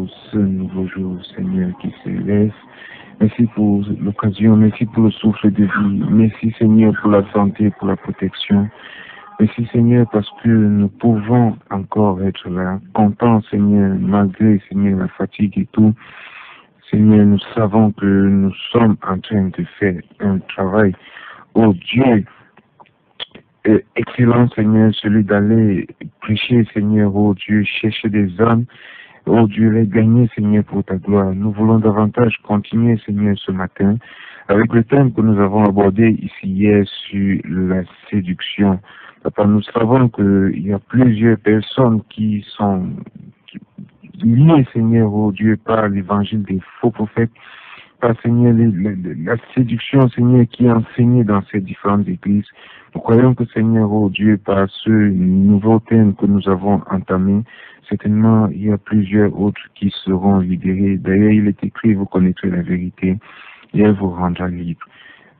pour ce nouveau jour, Seigneur, qui se lève. Merci pour l'occasion, merci pour le souffle de vie. Merci, Seigneur, pour la santé, pour la protection. Merci, Seigneur, parce que nous pouvons encore être là, contents, Seigneur, malgré, Seigneur, la fatigue et tout. Seigneur, nous savons que nous sommes en train de faire un travail. Oh Dieu, excellent, Seigneur, celui d'aller prêcher, Seigneur, oh Dieu, chercher des âmes. Oh Dieu, les gagner, Seigneur, pour ta gloire. Nous voulons davantage continuer, Seigneur, ce matin, avec le thème que nous avons abordé ici hier sur la séduction. Papa, nous savons qu'il y a plusieurs personnes qui sont liées, Seigneur, oh Dieu, par l'évangile des faux prophètes, par, Seigneur, la séduction, Seigneur, qui est enseignée dans ces différentes églises. Nous croyons que, Seigneur, oh Dieu, par ce nouveau thème que nous avons entamé, certainement, il y a plusieurs autres qui seront libérés. D'ailleurs, il est écrit, vous connaîtrez la vérité, et elle vous rendra libre.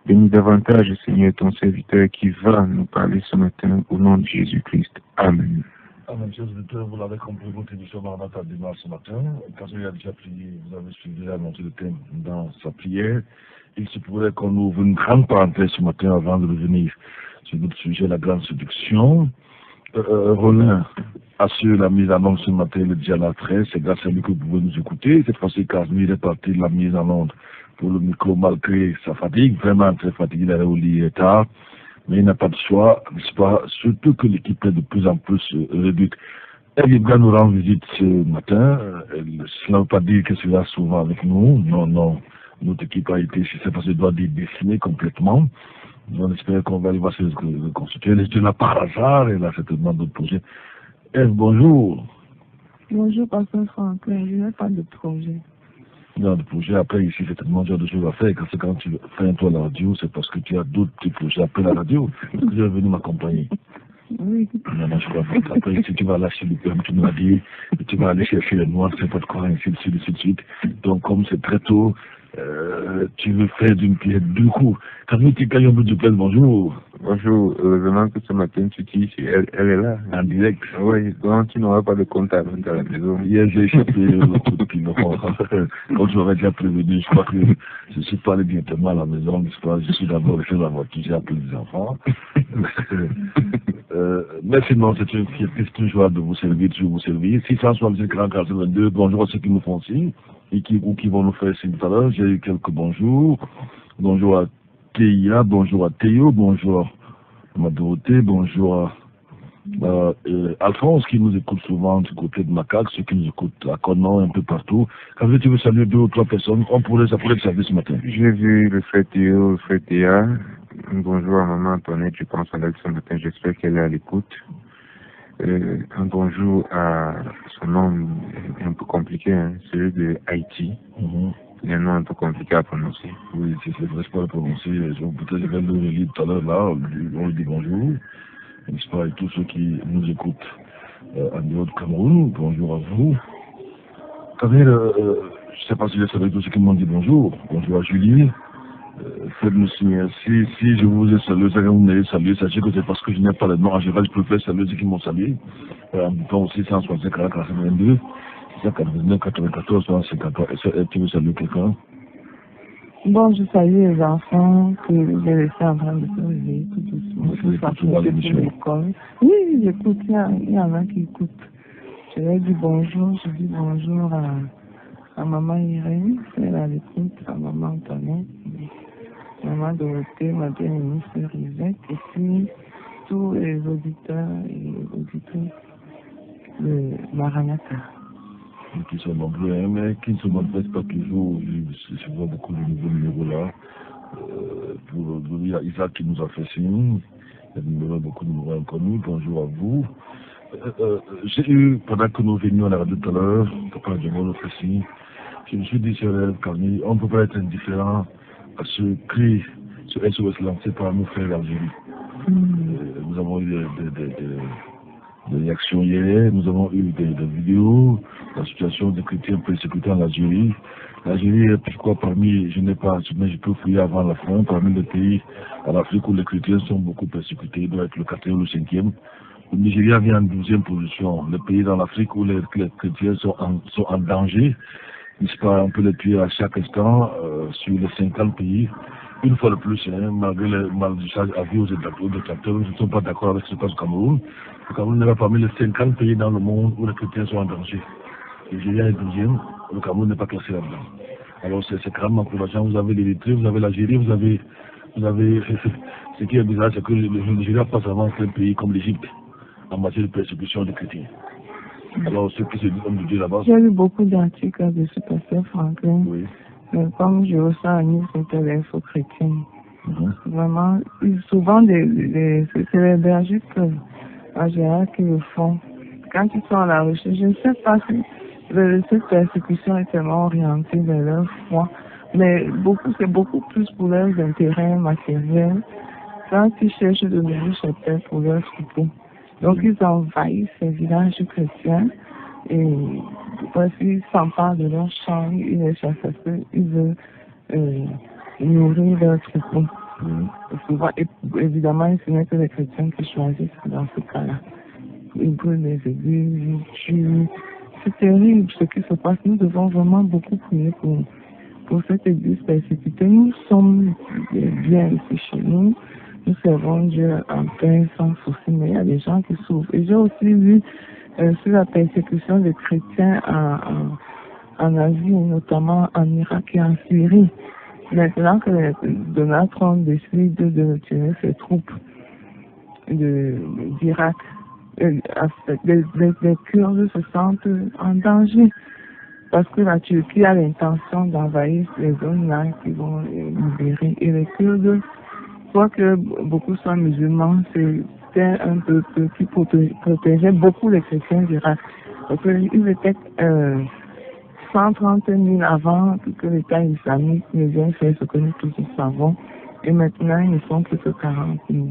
Bénis davantage, Seigneur, ton serviteur qui va nous parler ce matin au nom de Jésus-Christ. Amen. Amen, chers auditeurs, vous l'avez compris, votre émission Maranatha démarre ce matin. Quand il a déjà prié, vous avez suivi l'annonce de thème dans sa prière. Il se pourrait qu'on ouvre une grande parenthèse ce matin avant de revenir sur notre sujet, la grande séduction. Roland assure la mise en onde ce matin, le dialogue 13. C'est grâce à lui que vous pouvez nous écouter. Cette fois-ci, Casimir est parti de la mise en onde pour le micro malgré sa fatigue. Vraiment très fatigué, il est au lit tard. Mais il n'a pas de choix, n'est-ce pas? Surtout que l'équipe est de plus en plus réduite. Elle va nous rendre visite ce matin. Cela ne veut pas dire que c'est là souvent avec nous. Non, non. Notre équipe a été, si c'est parce qu'elle doit décimer complètement. On espère qu'on va aller voir se reconstituer. Elle est là par hasard, elle a certainement d'autres projets. Eve, bonjour. Bonjour, Pasteur Franklin. Je n'ai pas de projet. Non, de projet. Après, ici, certainement, tu as des choses à faire. Quand tu fais un tour à la radio, c'est parce que tu as d'autres petits projets après la radio. Est-ce que tu es venu m'accompagner? Oui. Non, non, je crois pas. Après, si tu vas lâcher le permis, tu nous l'as dit, tu vas aller chercher les noirs, c'est pas de quoi, ainsi de suite. Donc, comme c'est très tôt, tu veux faire d'une pierre deux coups. Camille Tikayombo du Plaine, bonjour. Bonjour, heureusement que ce matin tu dis, elle est là. En direct. Oui, donc tu n'auras pas de compte à rendre à la maison. Hier, j'ai échappé le coup de pied. Quand j'aurais déjà prévenu, je crois que je suis pas allé directement à la maison, n'est-ce pas? Je suis d'abord resté dans la voiture, j'ai appelé les enfants. Mais sinon, c'est une fierté, c'est une joie de vous servir, de vous servir. 665 40 42, bonjour à ceux qui nous font signe et qui vont nous faire signe tout à l'heure. J'ai eu quelques bonjours. Bonjour à Théa, bonjour à Théo, bonjour à ma Dorothée, bonjour à Alphonse qui nous écoute souvent du côté de Macaque, ceux qui nous écoutent à Conan, un peu partout. Quand tu veux saluer deux ou trois personnes, ça pourrait te servir ce matin. J'ai vu le frère Théo, le frère Théa. Bonjour à maman Antoinette, je pense à elle ce matin, j'espère qu'elle est à l'écoute. Un bonjour à son nom un peu compliqué, hein, celui de Haïti. Il y a un nom un peu compliqué à prononcer. Oui, c'est vrai, je peux le prononcer. Peut-être je vais le relire tout à l'heure là, on lui dit bonjour. N'est-ce pas, et tous ceux qui nous écoutent en dehors du Cameroun, bonjour à vous. Camille, je ne sais pas si je savais tous ceux qui m'ont dit bonjour. Bonjour à Julie. Faites-nous signer. Si je vous ai salué, ça vous m'avez salué, sachez que c'est parce que je n'ai pas le nom. En général, je préfère saluer ceux qui m'ont salué. En bouton aussi 165 42, 699 94 153. Est-ce que tu veux saluer quelqu'un? Bon, je salue les enfants que j'ai laissés en train de se réveiller tout doucement. Vous écoutez souvent l'émission? Oui, j'écoute. Il y en a qui écoutent. Je leur dis bonjour. Je dis bonjour à maman Irène, elle a l'écoute, à maman Antoinette, maman Dorothée, ma bien-aimée sœur Yvette, et puis tous les auditeurs et auditrices de Maranatha. Qui sont nombreux, hein, mais qui ne se manifestent pas toujours. Je vois beaucoup de nouveaux numéros là. Il y a Isaac qui nous a fait signe. Il y a beaucoup de numéros inconnus. Bonjour à vous. J'ai eu, pendant que nous venions à la radio tout à l'heure, Papa Djembo nous fait signe. Je me suis dit sur la Camille, on ne peut pas être indifférent à ce cri, ce SOS lancé par nos frères d'Algérie. Nous avons eu des réactions hier, nous avons eu des vidéos, la situation des chrétiens persécutés en Algérie. L'Algérie est pourquoi parmi, je n'ai pas, mais je peux fouiller avant la fin, parmi les pays en Afrique où les chrétiens sont beaucoup persécutés, il doit être le 4e ou le 5e. Le Nigeria vient en 12e position. Le pays dans l'Afrique où les chrétiens sont en danger. N'est-ce pas, on peut les tuer à chaque instant sur les 50 pays. Une fois de plus, malgré le malédiction à vie aux détracteurs, nous ne sommes pas d'accord avec ce qui se passe au Cameroun. Le Cameroun n'est pas parmi les 50 pays dans le monde où les chrétiens sont en danger. Le Nigeria est 12e, le Cameroun n'est pas classé là-dedans. Alors c'est quand même encourageant. Vous avez l'Érythrée, vous avez l'Algérie, vous avez ce qui est bizarre, c'est que le Nigeria passe avant un pays comme l'Égypte en matière de persécution des chrétiens. Alors ceux qui se disent de Dieu là-bas. J'ai lu beaucoup d'articles de ce pasteur Franklin. Oui. Comme je ressens à nous, c'était l'info chrétienne. Vraiment, souvent, c'est les bergers en général qui le font. Quand ils sont à la recherche, je ne sais pas si cette persécution est tellement orientée vers leur foi, mais c'est beaucoup plus pour leurs intérêts matériels. Quand ils cherchent de nouvelles chapelles pour leurs troupeaux. Donc, ils envahissent ces villages chrétiens et ils s'emparent de leurs champs, ils les chassent parce qu'ils veulent nourrir leurs troupeaux. Souvent, évidemment, ce n'est que les chrétiens qui choisissent dans ce cas-là. Ils brûlent les églises, ils tuent. C'est terrible ce qui se passe. Nous devons vraiment beaucoup prier pour cette église persécutée. Nous sommes bien ici chez nous. Nous servons Dieu en paix, sans souci, mais il y a des gens qui souffrent. Et j'ai aussi vu sur la persécution des chrétiens en Asie, notamment en Irak et en Syrie. Maintenant que Donald Trump décide de retirer ses troupes d'Irak, les Kurdes se sentent en danger parce que la Turquie a l'intention d'envahir les zones là qui vont libérer. Et les Kurdes, quoique beaucoup soient musulmans, c'était un peuple qui protégeait beaucoup les chrétiens d'Irak. Parce qu'ils étaient 130 000 avant que l'État islamique ne vienne faire ce que nous tous savons. Et maintenant, ils ne sont plus que 40 000.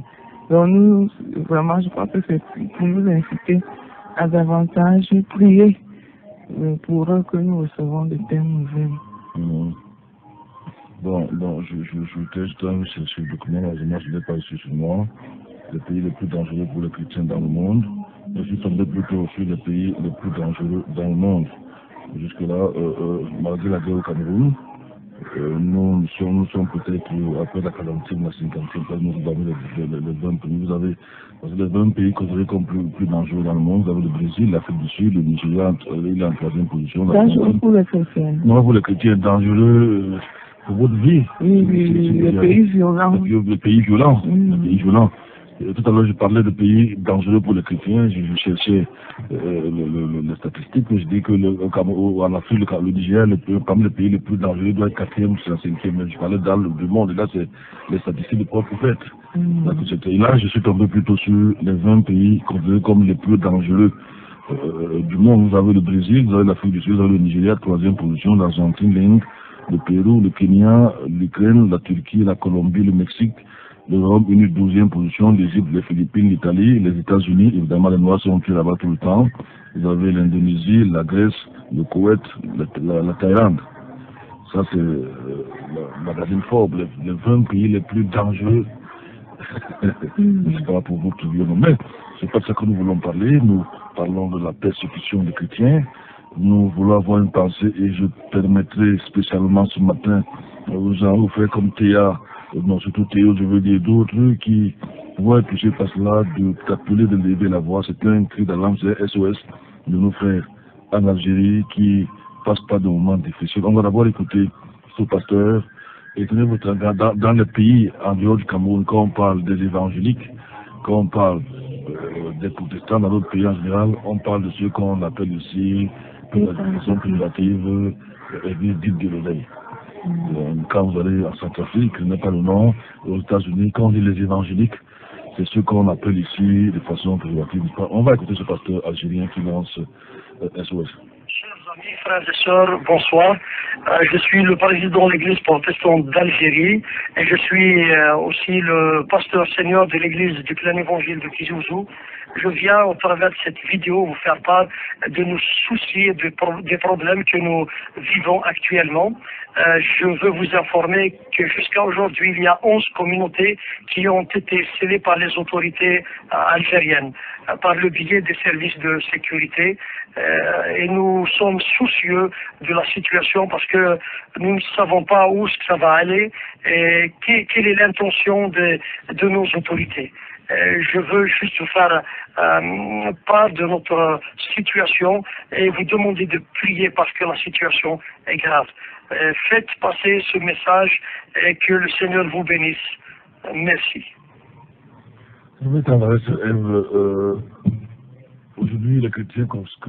Donc nous, vraiment, je crois que c'est pour nous inciter à davantage prier pour eux que nous recevons de telles nouvelles. Bon, je teste ce document, je l'ai pas ici sur moi, le pays le plus dangereux pour les chrétiens dans le monde. Je suis tombé plutôt sur les pays les plus dangereux dans le monde. Jusque-là, malgré la guerre au Cameroun, nous sommes peut-être après la 40e, la 50e, nous avons les 20 pays. Parce que les 20 pays considérés comme plus dangereux dans le monde, vous avez le Brésil, l'Afrique du Sud, le Nigeria, il est en 3e position. Dangereux pour les chrétiens. Non, pour les chrétiens, dangereux pour votre vie. Oui, les pays violents. Les pays violents. Les pays violents. Tout à l'heure, je parlais de pays dangereux pour les chrétiens. Je cherchais les statistiques. Je dis que en Afrique, le Nigeria, parmi les pays les plus dangereux, doit être 4e ou 5e. Mais je parlais dans le monde. Et là, c'est les statistiques du propre prophète. Et là, je suis tombé plutôt sur les 20 pays considérés comme les plus dangereux du monde. Vous avez le Brésil, vous avez l'Afrique du Sud, vous avez le Nigeria, 3e position, l'Argentine, l'Inde, le Pérou, le Kenya, l'Ukraine, la Turquie, la Colombie, le Mexique, l'Europe, une 12e position, l'Égypte, les Philippines, l'Italie, les États-Unis. Évidemment, les Noirs sont tués là-bas tout le temps. Vous avez l'Indonésie, la Grèce, le Koweït, la Thaïlande. Ça, c'est le magazine Forbes, les 20 pays les plus dangereux. C'est pas pour vous qui viennent. Mais c'est pas de ça que nous voulons parler. Nous parlons de la persécution des chrétiens. Nous voulons avoir une pensée et je permettrai spécialement ce matin aux gens, vous faire comme Théa, non surtout Théo, je veux dire d'autres qui vont être touchés par cela, d'appeler, de lever la voix. C'est un cri d'alarme, c'est SOS de nos frères en Algérie qui passent pas de moments difficiles. On va d'abord écouter ce pasteur et tenez votre regard dans les pays en dehors du Cameroun, quand on parle des évangéliques, quand on parle des protestants dans d'autres pays en général, on parle de ceux qu'on appelle ici de façon privative, église dite de l'oreille. Quand vous allez en Centrafrique, ce n'est pas le nom, aux États-Unis, quand on dit les évangéliques, c'est ceux qu'on appelle ici de façon privative. On va écouter ce pasteur algérien qui lance SOS. Chers amis, frères et sœurs, bonsoir. Je suis le président de l'église protestante d'Algérie et je suis aussi le pasteur senior de l'église du plein évangile de Kizouzou. je viens au travers de cette vidéo vous faire part de nos soucis, des problèmes que nous vivons actuellement. Je veux vous informer que jusqu'à aujourd'hui, il y a 11 communautés qui ont été scellées par les autorités algériennes, par le biais des services de sécurité. Et nous sommes soucieux de la situation parce que nous ne savons pas où ça va aller et quelle est l'intention de nos autorités. Je veux juste vous faire part de notre situation et vous demander de prier parce que la situation est grave. Faites passer ce message et que le Seigneur vous bénisse. Merci. Je vais t'adresser, aujourd'hui, les chrétiens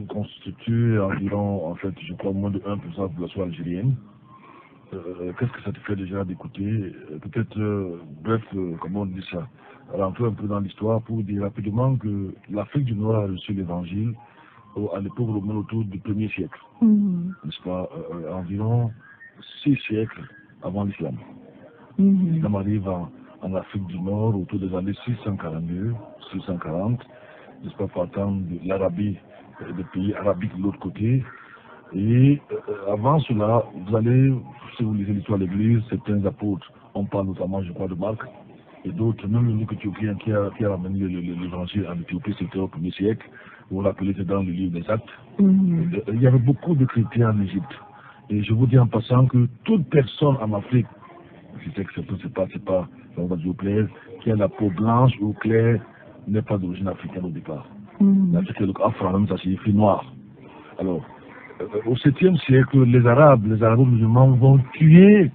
constituent environ, en fait, je crois, moins de 1% de la population algérienne. Qu'est-ce que ça te fait déjà d'écouter? Peut-être, bref, comment on dit ça? Rentrer un peu dans l'histoire pour dire rapidement que l'Afrique du Nord a reçu l'évangile à l'époque romaine autour du 1er siècle. N'est-ce pas? Environ 6 siècles avant l'islam. L'islam arrive en Afrique du Nord autour des années 642, 640, n'est-ce pas, partant de l'Arabie, des pays arabiques de l'autre côté. Et avant cela, vous allez, si vous lisez l'histoire de l'Église, certains apôtres, on parle notamment, je crois, de Marc, et d'autres, même l'unique Éthiopien qui a ramené l'évangile en Éthiopie, c'était au 1er siècle, vous l'appelez dans le livre des Actes. Il y avait beaucoup de chrétiens en Égypte. Et je vous dis en passant que toute personne en Afrique, je sais que c'est pas, on va dire au clair, qui a la peau blanche ou claire, n'est pas d'origine africaine au départ. L'Afrique, le afro, même ça signifie noir. Alors, au 7e siècle, les Arabes-musulmans vont tuer,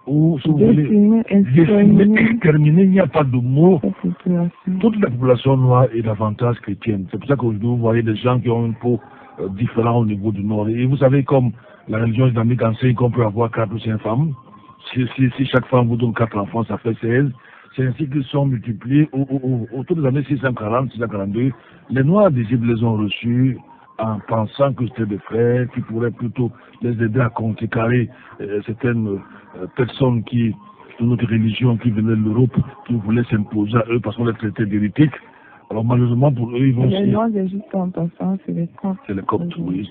ou si vous voulez, exterminer, il n'y a pas de mot. Toute la population noire est davantage chrétienne. C'est pour ça qu'aujourd'hui, vous voyez des gens qui ont une peau différente au niveau du nord. Et vous savez, comme la religion islamique enseigne qu'on peut avoir 4 ou 5 femmes, si chaque femme vous donne 4 enfants, ça fait 16. C'est ainsi qu'ils sont multipliés. Autour des années 640, 642, les Noirs d'Égypte les ont reçus en pensant que c'était des frères qui pourraient plutôt les aider à contrecarrer certaines personnes de notre religion qui venaient de l'Europe, qui voulaient s'imposer à eux parce qu'on les traitait d'hérétiques. Alors malheureusement pour eux, ils vont... Les Noirs d'Égypte en passant, c'est les Coptes. C'est les Coptes, oui.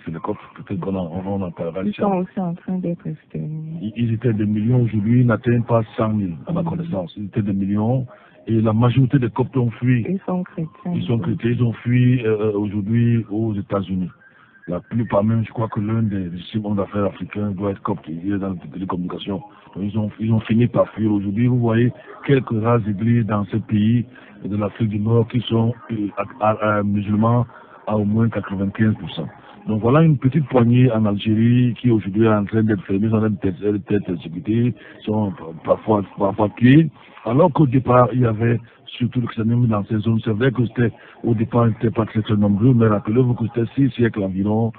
C'est les Coptes, peut-être qu'on en parlera. Ils sont aussi en train d'être exterminés. Ils étaient des millions aujourd'hui, ils n'atteignent pas 100 000 à ma connaissance. Ils étaient des millions. Et la majorité des Coptes ont fui. Ils sont chrétiens. Ils ont fui aujourd'hui aux États-Unis. La plupart même, je crois que l'un des hommes d'affaires africains doit être Copte. Il est dans les télécommunications. Donc ils ont fini par fuir. Aujourd'hui, vous voyez quelques rares églises dans ce pays de l'Afrique du Nord qui sont musulmans à au moins 95%. Donc voilà une petite poignée en Algérie qui aujourd'hui est en train d'être fermée, sont en train d'être exécutées, sont parfois tués. Alors qu'au départ, il y avait surtout le christianisme dans ces zones. C'est vrai que au départ, ils n'étaient pas très nombreux, mais rappelez-vous que c'était 6 siècles environ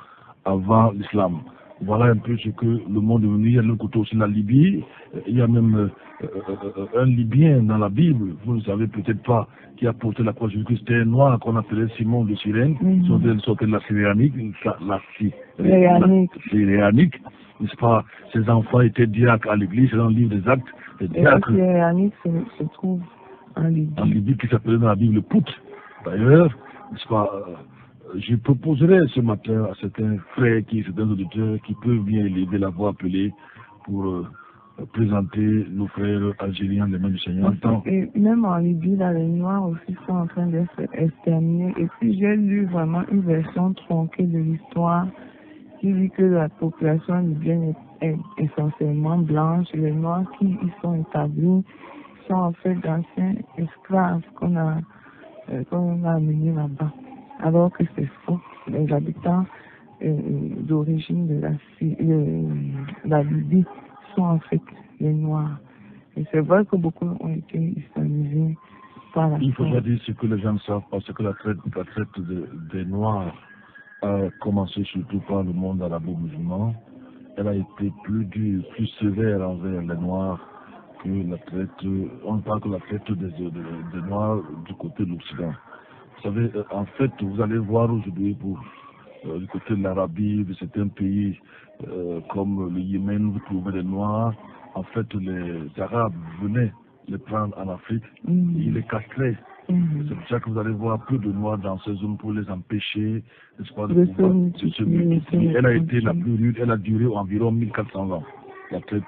avant l'islam. Voilà un peu ce que le monde est devenu. Il y a de l'autre côté aussi la Libye. Il y a même un Libyen dans la Bible, vous ne savez peut-être pas, qui a porté la croix Jésus-Christ. C'était un noir qu'on appelait Simon de Cyrène, sortait de la Syrianique, n'est-ce pas? Ses enfants étaient diacres à l'église, c'est dans le livre des Actes. Et la Syrianique se trouve en Libye. En Libye, qui s'appelait dans la Bible Pout. D'ailleurs, n'est-ce pas? Je proposerai ce matin à certains frères, certains auditeurs qui peuvent bien élever la voix appelée pour présenter nos frères algériens, les mains du Seigneur. Et même en Libye, là, les Noirs aussi sont en train d'être exterminés. Et puis j'ai lu vraiment une version tronquée de l'histoire qui dit que la population libyenne est essentiellement blanche. Les Noirs qui y sont établis sont en fait d'anciens esclaves qu'on a amenés là-bas. Alors que c'est faux. Les habitants d'origine de la Libye sont en fait les Noirs. Et c'est vrai que beaucoup ont été islamisés par la Il faudrait dire ce que les gens savent, parce que la traite des Noirs a commencé surtout par le monde arabo-musulman. Elle a été plus dure, plus sévère envers les Noirs que la traite. On ne parle que la traite des Noirs du côté de l'Occident. Vous savez, en fait, vous allez voir aujourd'hui du côté de l'Arabie, de certains pays comme le Yémen, vous trouvez les Noirs. En fait, les Arabes venaient les prendre en Afrique, ils les castraient C'est pour ça que vous allez voir peu de noirs dans ces zones pour les empêcher, n'est-ce pas, de se multiplier. Elle a été la plus rude, elle a duré environ 1400 ans. La traite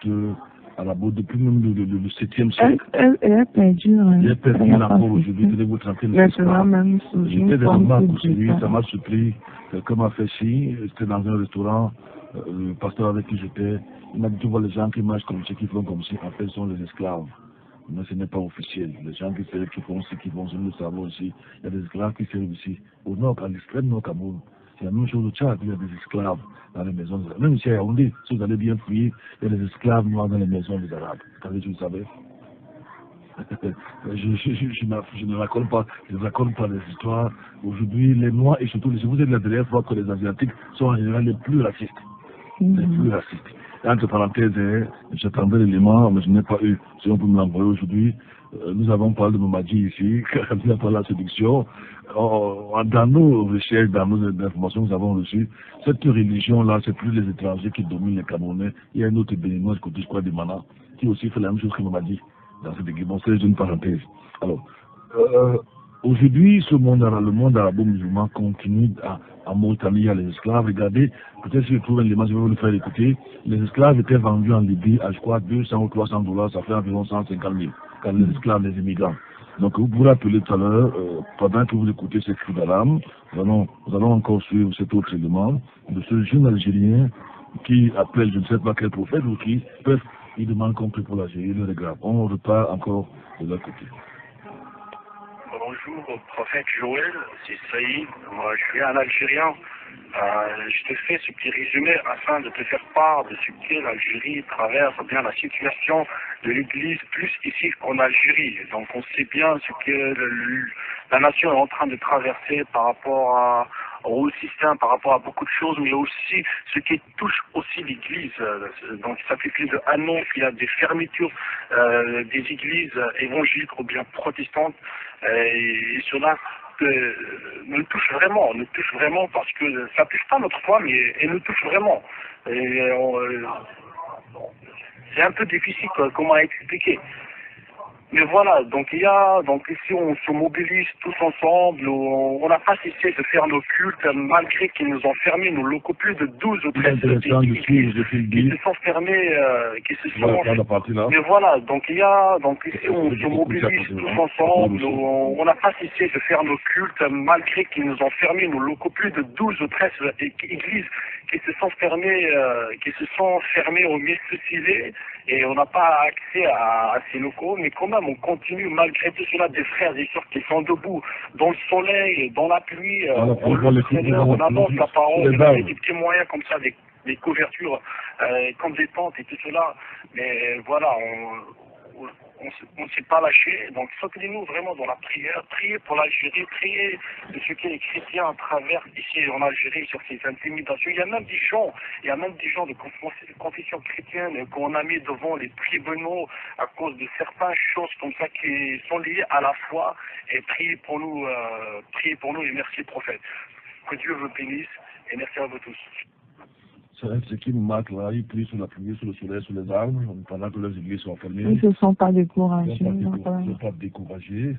arabe depuis même le 7e siècle. Elle a perdu. Elle a perdu encore aujourd'hui, tenez-vous tranquille. Maintenant, même sous j'étais des remarques aujourd'hui, ça m'a surpris. Quelqu'un m'a fait ci, c'était dans un restaurant, le pasteur avec qui j'étais, il m'a dit, tu vois les gens qui marchent comme ci, qui font comme ci, en fait, ce sont les esclaves. Mais ce n'est pas officiel. Les gens qui font ce qu'ils font, nous le savons aussi. Il y a des esclaves qui servent ici. Au nord, à l'extrême nord Cameroun, c'est la même chose au Tchad, il y a des esclaves dans les maisons. Même ici à Yaoundé, si vous allez bien fouiller, il y a des esclaves noirs dans les maisons des Arabes. Vous le savez. Je ne raconte pas les histoires. Aujourd'hui, les Noirs et surtout, vous êtes la dernière fois que les Asiatiques sont en général les plus racistes. Les plus racistes. Entre parenthèses, j'attendais l'élément, mais je n'ai pas eu. Si on peut me l'envoyer aujourd'hui, nous avons parlé de Mamadi ici, quand il a parlé de la séduction. Dans nos recherches, dans nos informations que nous avons reçues, cette religion-là, c'est plus les étrangers qui dominent les Camerounais. Il y a un autre Béninois, côté, je crois, de Mana, qui aussi fait la même chose que Mamadi. Dans cette équipe, c'est une parenthèse. Alors, aujourd'hui, le monde arabo-musulman continue à Mauritanie, à les esclaves. Regardez, peut-être si je trouve un élément, je vais vous le faire écouter. Les esclaves étaient vendus en Libye à, je crois, 200 ou 300 $, ça fait environ 150 000, quand les esclaves, les immigrants. Donc, vous pourrez appeler tout à l'heure, pendant que vous écoutez ces cris d'alarme, nous allons encore suivre cet autre élément de ce jeune Algérien qui appelle, je ne sais pas quel prophète, ou qui peut. Il demande compris pour l'Algérie, le grave. On repart encore de l'autre côté. Bonjour, prophète Joël, c'est Saïd. Moi, je suis un Algérien. Je te fais ce petit résumé afin de te faire part de ce que l'Algérie traverse, bien la situation de l'Église, plus ici qu'en Algérie. Donc, on sait bien ce que la nation est en train de traverser par rapport au système, par rapport à beaucoup de choses, mais aussi ce qui touche aussi l'Église. Donc ça fait plus d'1 an qu'il y a des fermetures des églises évangéliques ou bien protestantes, et cela nous touche vraiment, parce que ça touche pas notre foi, mais elle nous touche vraiment. C'est un peu difficile comment expliquer. Mais voilà, donc ici on se mobilise tous ensemble, on n'a pas cessé de faire nos cultes malgré qu'ils nous ont fermé nos locaux, plus de 12 ou 13 églises qui se sont fermées, mais voilà, donc ici on se mobilise tous ensemble, on n'a pas cessé de faire nos cultes malgré qu'ils nous ont fermé nos locaux, plus de 12 ou 13 églises qui se sont fermées au Mestre-Cilé, et on n'a pas accès à ces locaux, mais quand même on continue malgré tout cela, des frères et sœurs qui sont debout dans le soleil, dans la pluie, on annonce la parole, on fait des petits moyens comme ça, des couvertures comme des tentes et tout cela, mais voilà, on ne s'est pas lâché, donc soutenez-nous vraiment dans la prière, priez pour l'Algérie, priez de ce que les chrétiens traversent ici en Algérie sur ces intimidations. Il y a même des gens de confession chrétienne qu'on a mis devant les tribunaux à cause de certaines choses comme ça qui sont liées à la foi, et priez pour nous et merci prophète. Que Dieu vous bénisse et merci à vous tous. Ce qui nous marque là, ils prient sur la pluie, sur le soleil, sur les arbres, pendant que leurs églises sont fermées. Ils ne se sont pas découragés. Ils ne sont pas découragés,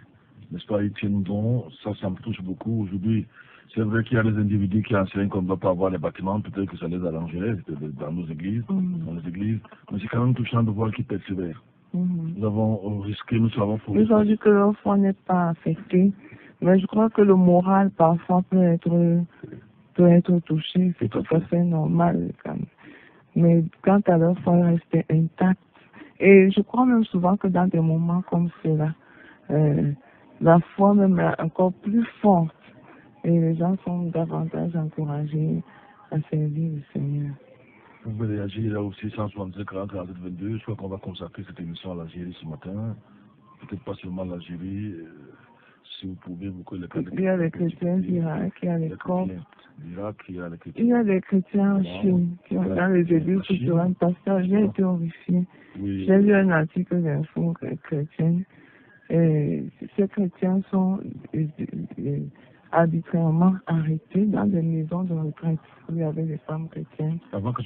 n'est-ce pas, ils tiennent bon, ça me touche beaucoup. Aujourd'hui, c'est vrai qu'il y a des individus qui enseignent qu'on ne doit pas avoir les bâtiments, peut-être que ça les arrangerait dans nos églises, dans les églises, mais c'est quand même touchant de voir qu'ils persévèrent. Nous avons risqué, nous savons faux. Ils ont dit que leur foi n'est pas affectée, mais je crois que le moral parfois peut être touché, c'est tout à fait normal quand même. Mais quant à leur foi, rester intacte. Et je crois même souvent que dans des moments comme cela, la foi même est encore plus forte et les gens sont davantage encouragés à servir le Seigneur. Vous pouvez réagir là aussi, 165 40 47 22. Je crois qu'on va consacrer cette émission à l'Algérie ce matin. Peut-être pas seulement l'Algérie. Si vous pouvez, vous connaissez. Il y a les chrétiens d'Irak, il y a les Corses. Il y a des chrétiens en Chine qui ont dans les églises souterraines. Pasteur, j'ai été horrifié. Oui. J'ai lu un article d'info chrétienne. Et ces chrétiens sont arbitrairement arrêtés dans des maisons de retraite où il y avait des femmes chrétiennes.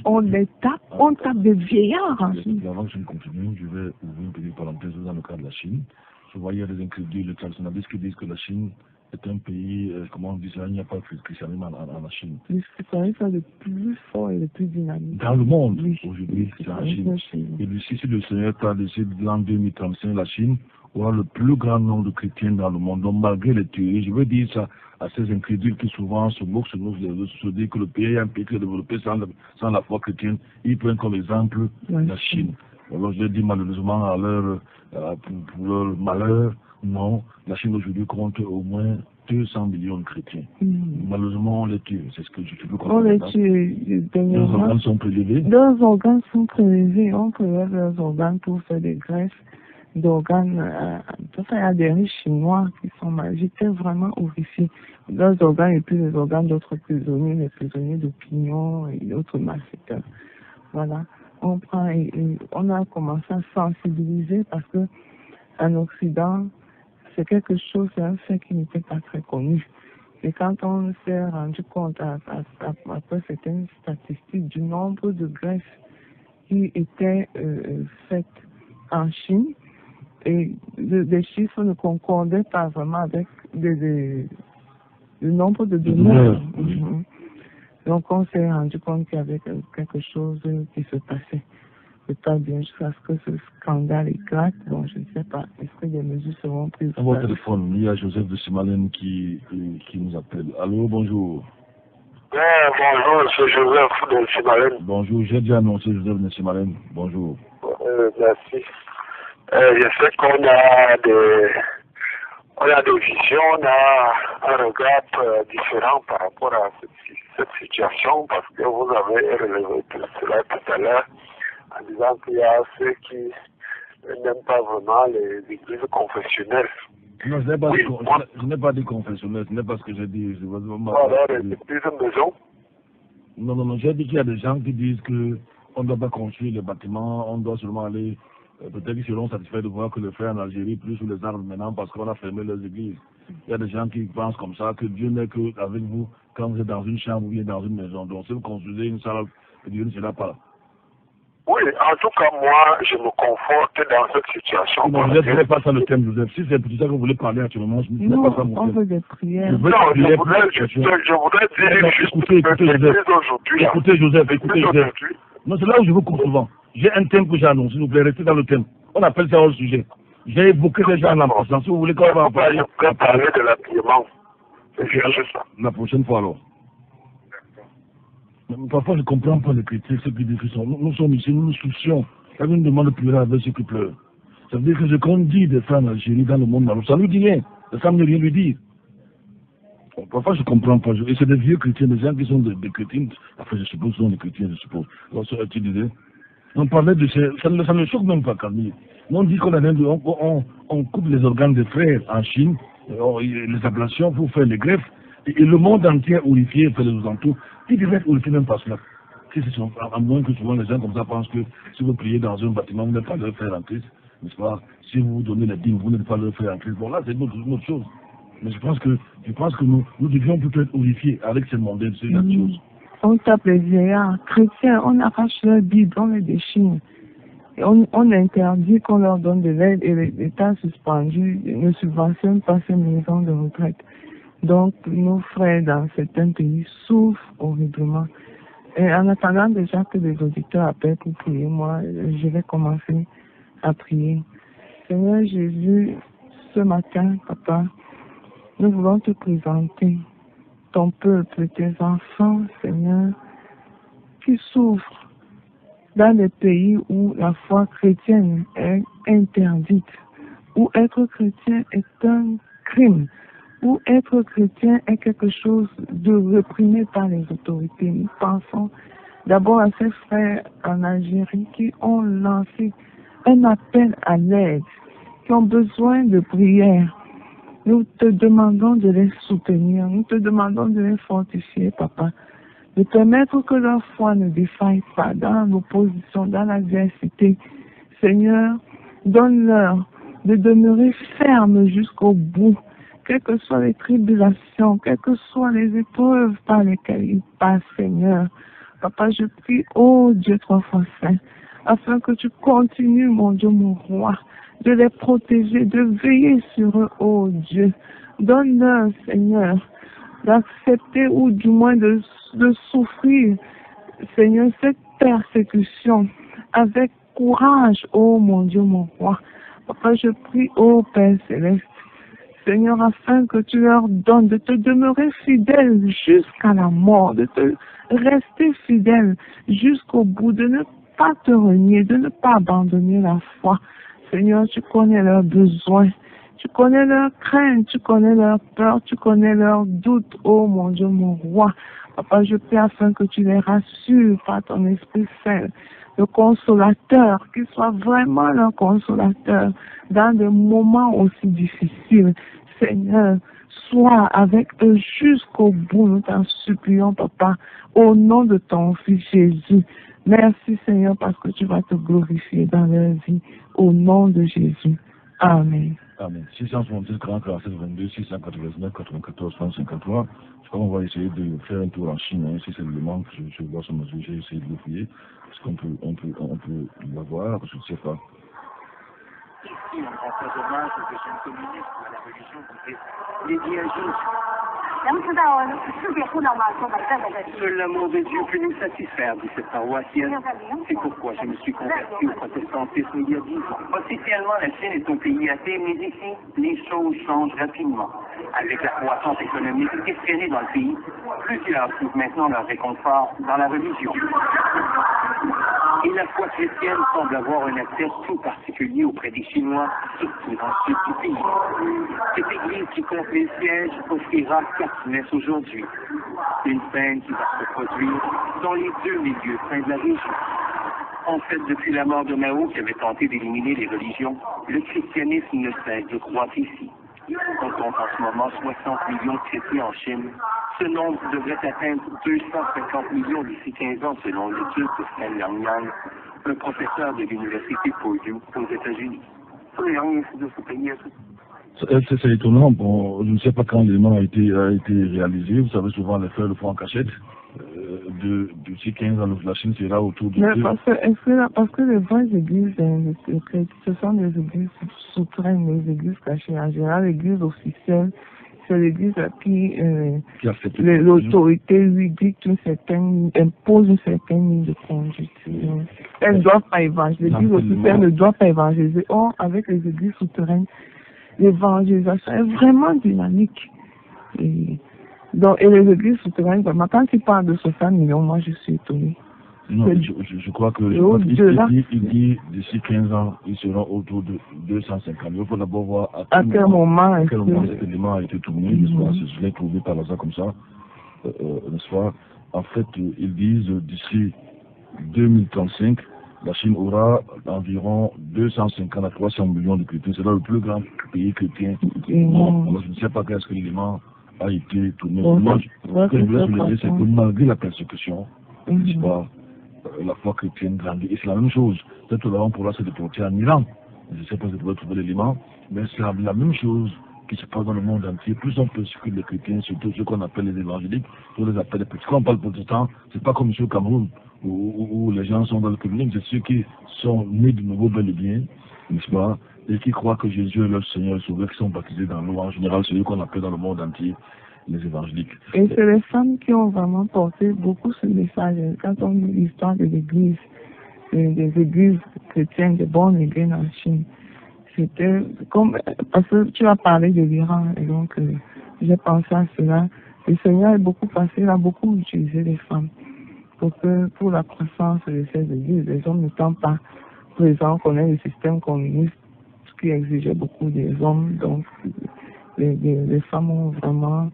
On les tape, on tape des vieillards en Chine. Avant que je ne continue, je vais ouvrir une petite parenthèse dans le cas de la Chine. Je voyais des incrédules, les traditionalistes qui disent que la Chine est un pays, comment on dit ça, il n'y a pas de christianisme en Chine. Le christianisme est le plus fort et le plus dynamique. Dans le monde, oui, aujourd'hui, c'est en Chine. Et ici, si le Seigneur t'a décidé de l'an 2035, la Chine aura le plus grand nombre de chrétiens dans le monde. Donc, malgré les théories, je veux dire ça à ces incrédules qui souvent se moquent sur nous, se disent que le pays est un pays qui est développé sans la foi chrétienne. Ils prennent comme exemple la Chine. Alors, je dis malheureusement pour leur malheur, non, la Chine aujourd'hui compte au moins 200 millions de chrétiens. Malheureusement, on les tue. C'est ce que je peux comprendre. On les tue. Leurs organes sont prélevés. Leurs organes sont prélevés. On prélève leurs organes pour faire des greffes d'organes. Il y a des riches chinois qui sont mal. J'étais vraiment horrifiée. Leurs organes et puis les organes d'autres prisonniers, les prisonniers d'opinion et d'autres malfaiteurs. Voilà. On prend et on a commencé à sensibiliser parce que en Occident, c'est quelque chose, c'est un fait qui n'était pas très connu. Et quand on s'est rendu compte, après certaines statistiques, du nombre de greffes qui étaient faites en Chine, et les chiffres ne concordaient pas vraiment avec le nombre de donneurs. Donc on s'est rendu compte qu'il y avait quelque chose qui se passait. Pas bien jusqu'à ce que ce scandale éclate. Bon, je ne sais pas. Est-ce que des mesures seront prises? À votre téléphone, il y a Joseph de Simalène qui nous appelle. Allô, bonjour. Bonjour, c'est Joseph de Simalène. Bonjour, j'ai déjà annoncé Joseph de Simalène. Bonjour. Merci. Je sais qu'on a des visions, on a un regard différent par rapport à cette situation, parce que vous avez relevé tout cela tout à l'heure, en disant qu'il y a ceux qui n'aiment pas vraiment les églises confessionnelles. Non, je n'ai pas dit confessionnel, ce n'est pas ce que j'ai dit. Alors, les églises maison. Non, j'ai dit qu'il y a des gens qui disent qu'on ne doit pas construire les bâtiments, on doit seulement aller, peut-être qu'ils seront satisfaits de voir que les frères en Algérie plus sous les arbres maintenant parce qu'on a fermé leurs églises. Il y a des gens qui pensent comme ça, que Dieu n'est qu'avec vous quand vous êtes dans une chambre ou bien dans une maison. Donc si vous construisez une salle, Dieu ne sera pas là. Oui, en tout cas, moi, je me conforte dans cette situation. Non, je n'ai pas ça le thème, Joseph. Si c'est pour ça que vous voulez parler actuellement, je ne sais pas ça mon thème. On veut des prières. Je voudrais dire juste que l'église aujourd'hui... Écoutez, Joseph. Non, c'est là où je vous coupe souvent. J'ai un thème que j'ai annoncé, s'il vous plaît, restez dans le thème. On appelle ça hors sujet. J'ai évoqué déjà en passant. Si vous voulez qu'on va en parler... Je peux parler de l'habillement. C'est juste ça. La prochaine fois, alors. Parfois, je ne comprends pas les chrétiens, ceux qui disent que nous sommes ici, nous nous soucions. Ça nous demande de pleurer avec ceux qui pleurent. Ça veut dire que ce qu'on dit des femmes en Algérie dans le monde, ça ne nous dit rien. Ça ne veut rien lui dire. Bon, parfois, je ne comprends pas. Et c'est des vieux chrétiens, des gens qui sont des chrétiens. Enfin, je suppose que ce sont des chrétiens, je suppose. Alors, tu disais, on parlait de ces... Ça ne choque même pas, Camille. On dit on coupe les organes des frères en Chine, les ablations pour faire les greffes. Et le monde entier horrifié fait les alentours. Ils devraient être horrifiés même par cela. À moins que souvent les gens comme ça pensent que si vous priez dans un bâtiment, vous n'êtes pas leur frère en Christ, n'est-ce pas? Si vous donnez les dîmes, vous n'êtes pas leur frère en Christ. Bon, là, c'est une autre chose. Mais je pense que nous devions plutôt être horrifiés avec ces mondains, ces choses. On tape les vieillards chrétiens, on arrache leur Bible, on les déchire. Et on interdit qu'on leur donne de l'aide et l'État suspendu ne subventionne pas ces maisons de retraite. Donc, nos frères dans certains pays souffrent horriblement. Et en attendant déjà que les auditeurs appellent pour prier, moi, je vais commencer à prier. Seigneur Jésus, ce matin, Papa, nous voulons te présenter ton peuple, tes enfants, Seigneur, qui souffrent dans des pays où la foi chrétienne est interdite, où être chrétien est un crime, où être chrétien est quelque chose de réprimé par les autorités. Nous pensons d'abord à ces frères en Algérie qui ont lancé un appel à l'aide, qui ont besoin de prière. Nous te demandons de les soutenir, nous te demandons de les fortifier, Papa, de permettre que leur foi ne défaille pas dans l'opposition, dans l'adversité. Seigneur, donne-leur de demeurer fermes jusqu'au bout, quelles que soient les tribulations, quelles que soient les épreuves par lesquelles ils passent, Seigneur. Papa, je prie, oh Dieu trois fois saint, afin que tu continues, mon Dieu, mon roi, de les protéger, de veiller sur eux, oh Dieu. Donne-leur, Seigneur, d'accepter ou du moins de souffrir, Seigneur, cette persécution avec courage, oh mon Dieu, mon roi. Papa, je prie, oh Père Céleste, Seigneur, afin que tu leur donnes de te demeurer fidèle jusqu'à la mort, de te rester fidèle jusqu'au bout, de ne pas te renier, de ne pas abandonner la foi. Seigneur, tu connais leurs besoins, tu connais leurs craintes, tu connais leurs peurs, tu connais leurs doutes, oh mon Dieu, mon roi. Papa, je prie afin que tu les rassures par ton Esprit Saint, le consolateur, qu'il soit vraiment leur consolateur dans des moments aussi difficiles. Seigneur, sois avec eux jusqu'au bout, nous t'en supplions, Papa, au nom de ton Fils Jésus. Merci, Seigneur, parce que tu vas te glorifier dans leur vie, au nom de Jésus. Amen. Amen. 670, 40, 47, 22, 699, 94, 153. Je crois qu'on va essayer de faire un tour en Chine, hein. Si c'est le manque, je vois sur mesure, j'ai essayé de le fouiller. Est-ce qu'on peut l'avoir? Je ne sais pas. Ici, on rend pas hommage aux régimes communistes ou à la religion des Diagis. Seul l'amour de Dieu peut nous satisfaire, dit cette paroissienne. C'est pourquoi je me suis converti au protestantisme il y a 10 ans. Officiellement, la Chine est un pays athée, mais ici, les choses changent rapidement. Avec la croissance économique effrénée dans le pays, plusieurs trouvent maintenant leur réconfort dans la religion. Et la foi chrétienne semble avoir un accès tout particulier auprès des Chinois, surtout dans le sud du pays. Cette église qui compte les sièges offrira 4 messes aujourd'hui. Une scène qui va se produire dans les 2 milieux saints de la région. En fait, depuis la mort de Mao, qui avait tenté d'éliminer les religions, le christianisme ne cesse de croître ici. On compte en ce moment 60 millions de chrétiens en Chine. Ce nombre devrait atteindre 250 millions d'ici 15 ans, selon l'étude de Stan Yang, un professeur de l'université Purdue aux États-Unis. C'est étonnant. Bon, je ne sais pas quand l'élément a été réalisé. Vous savez, souvent, les frères le font en cachette. D'ici 15 ans, la Chine sera autour de... Mais parce que les vraies églises, ce sont des églises souterraines, des églises cachées. En général, l'église officielle, c'est l'église qui l'autorité lui dicte impose une certaine ligne de conduite. Elles ne doivent pas évangéliser. L'église officielle ne doit pas évangéliser. Or, avec les églises souterraines, l'évangélisation est vraiment dynamique. Et les églises souterraines, vraiment, quand ils parlent de 60 millions, moi je suis étonnée. Non, je crois que il dit d'ici 15 ans, ils seront autour de 250. Il faut d'abord voir à quel moment cet élément a été tourné, n'est-ce pas? Je l'ai trouvé par hasard comme ça, n'est-ce pas? En fait, ils disent d'ici 2035, la Chine aura environ 250 à 300 millions de chrétiens. C'est là le plus grand pays chrétien du monde. Alors, je ne sais pas qu'est-ce que l'élément a été tourné. Moi, ce que je voulais souligner, c'est que malgré la persécution, n'est-ce pas, la foi chrétienne grandit. Et c'est la même chose. Peut-être que pour là, c'est déporté en Iran. Je ne sais pas si vous pouvez trouver l'élément, mais c'est la même chose qui se passe dans le monde entier. Plus on persécute les chrétiens, surtout ceux qu'on appelle les évangéliques, on les appelle les petits. Quand on parle protestants, c'est pas comme ici au Cameroun, où les gens sont dans le communisme, c'est ceux qui sont nés de nouveau bel et bien, n'est-ce pas, et qui croient que Jésus est leur Seigneur, sauveur, qui sont baptisés dans l'eau. En général, c'est eux qu'on appelle dans le monde entier les évangéliques. Et c'est les femmes qui ont vraiment porté beaucoup ce message. Quand on lit l'histoire de l'Église, des églises chrétiennes, des bonnes églises en Chine, c'était comme, parce que tu as parlé de l'Iran, et donc j'ai pensé à cela. Le Seigneur est beaucoup passé, il a beaucoup utilisé les femmes pour la croissance de ces églises. Les hommes ne tentent pas. Par exemple, on connaît le système communiste qui exigeait beaucoup des hommes, donc les femmes ont vraiment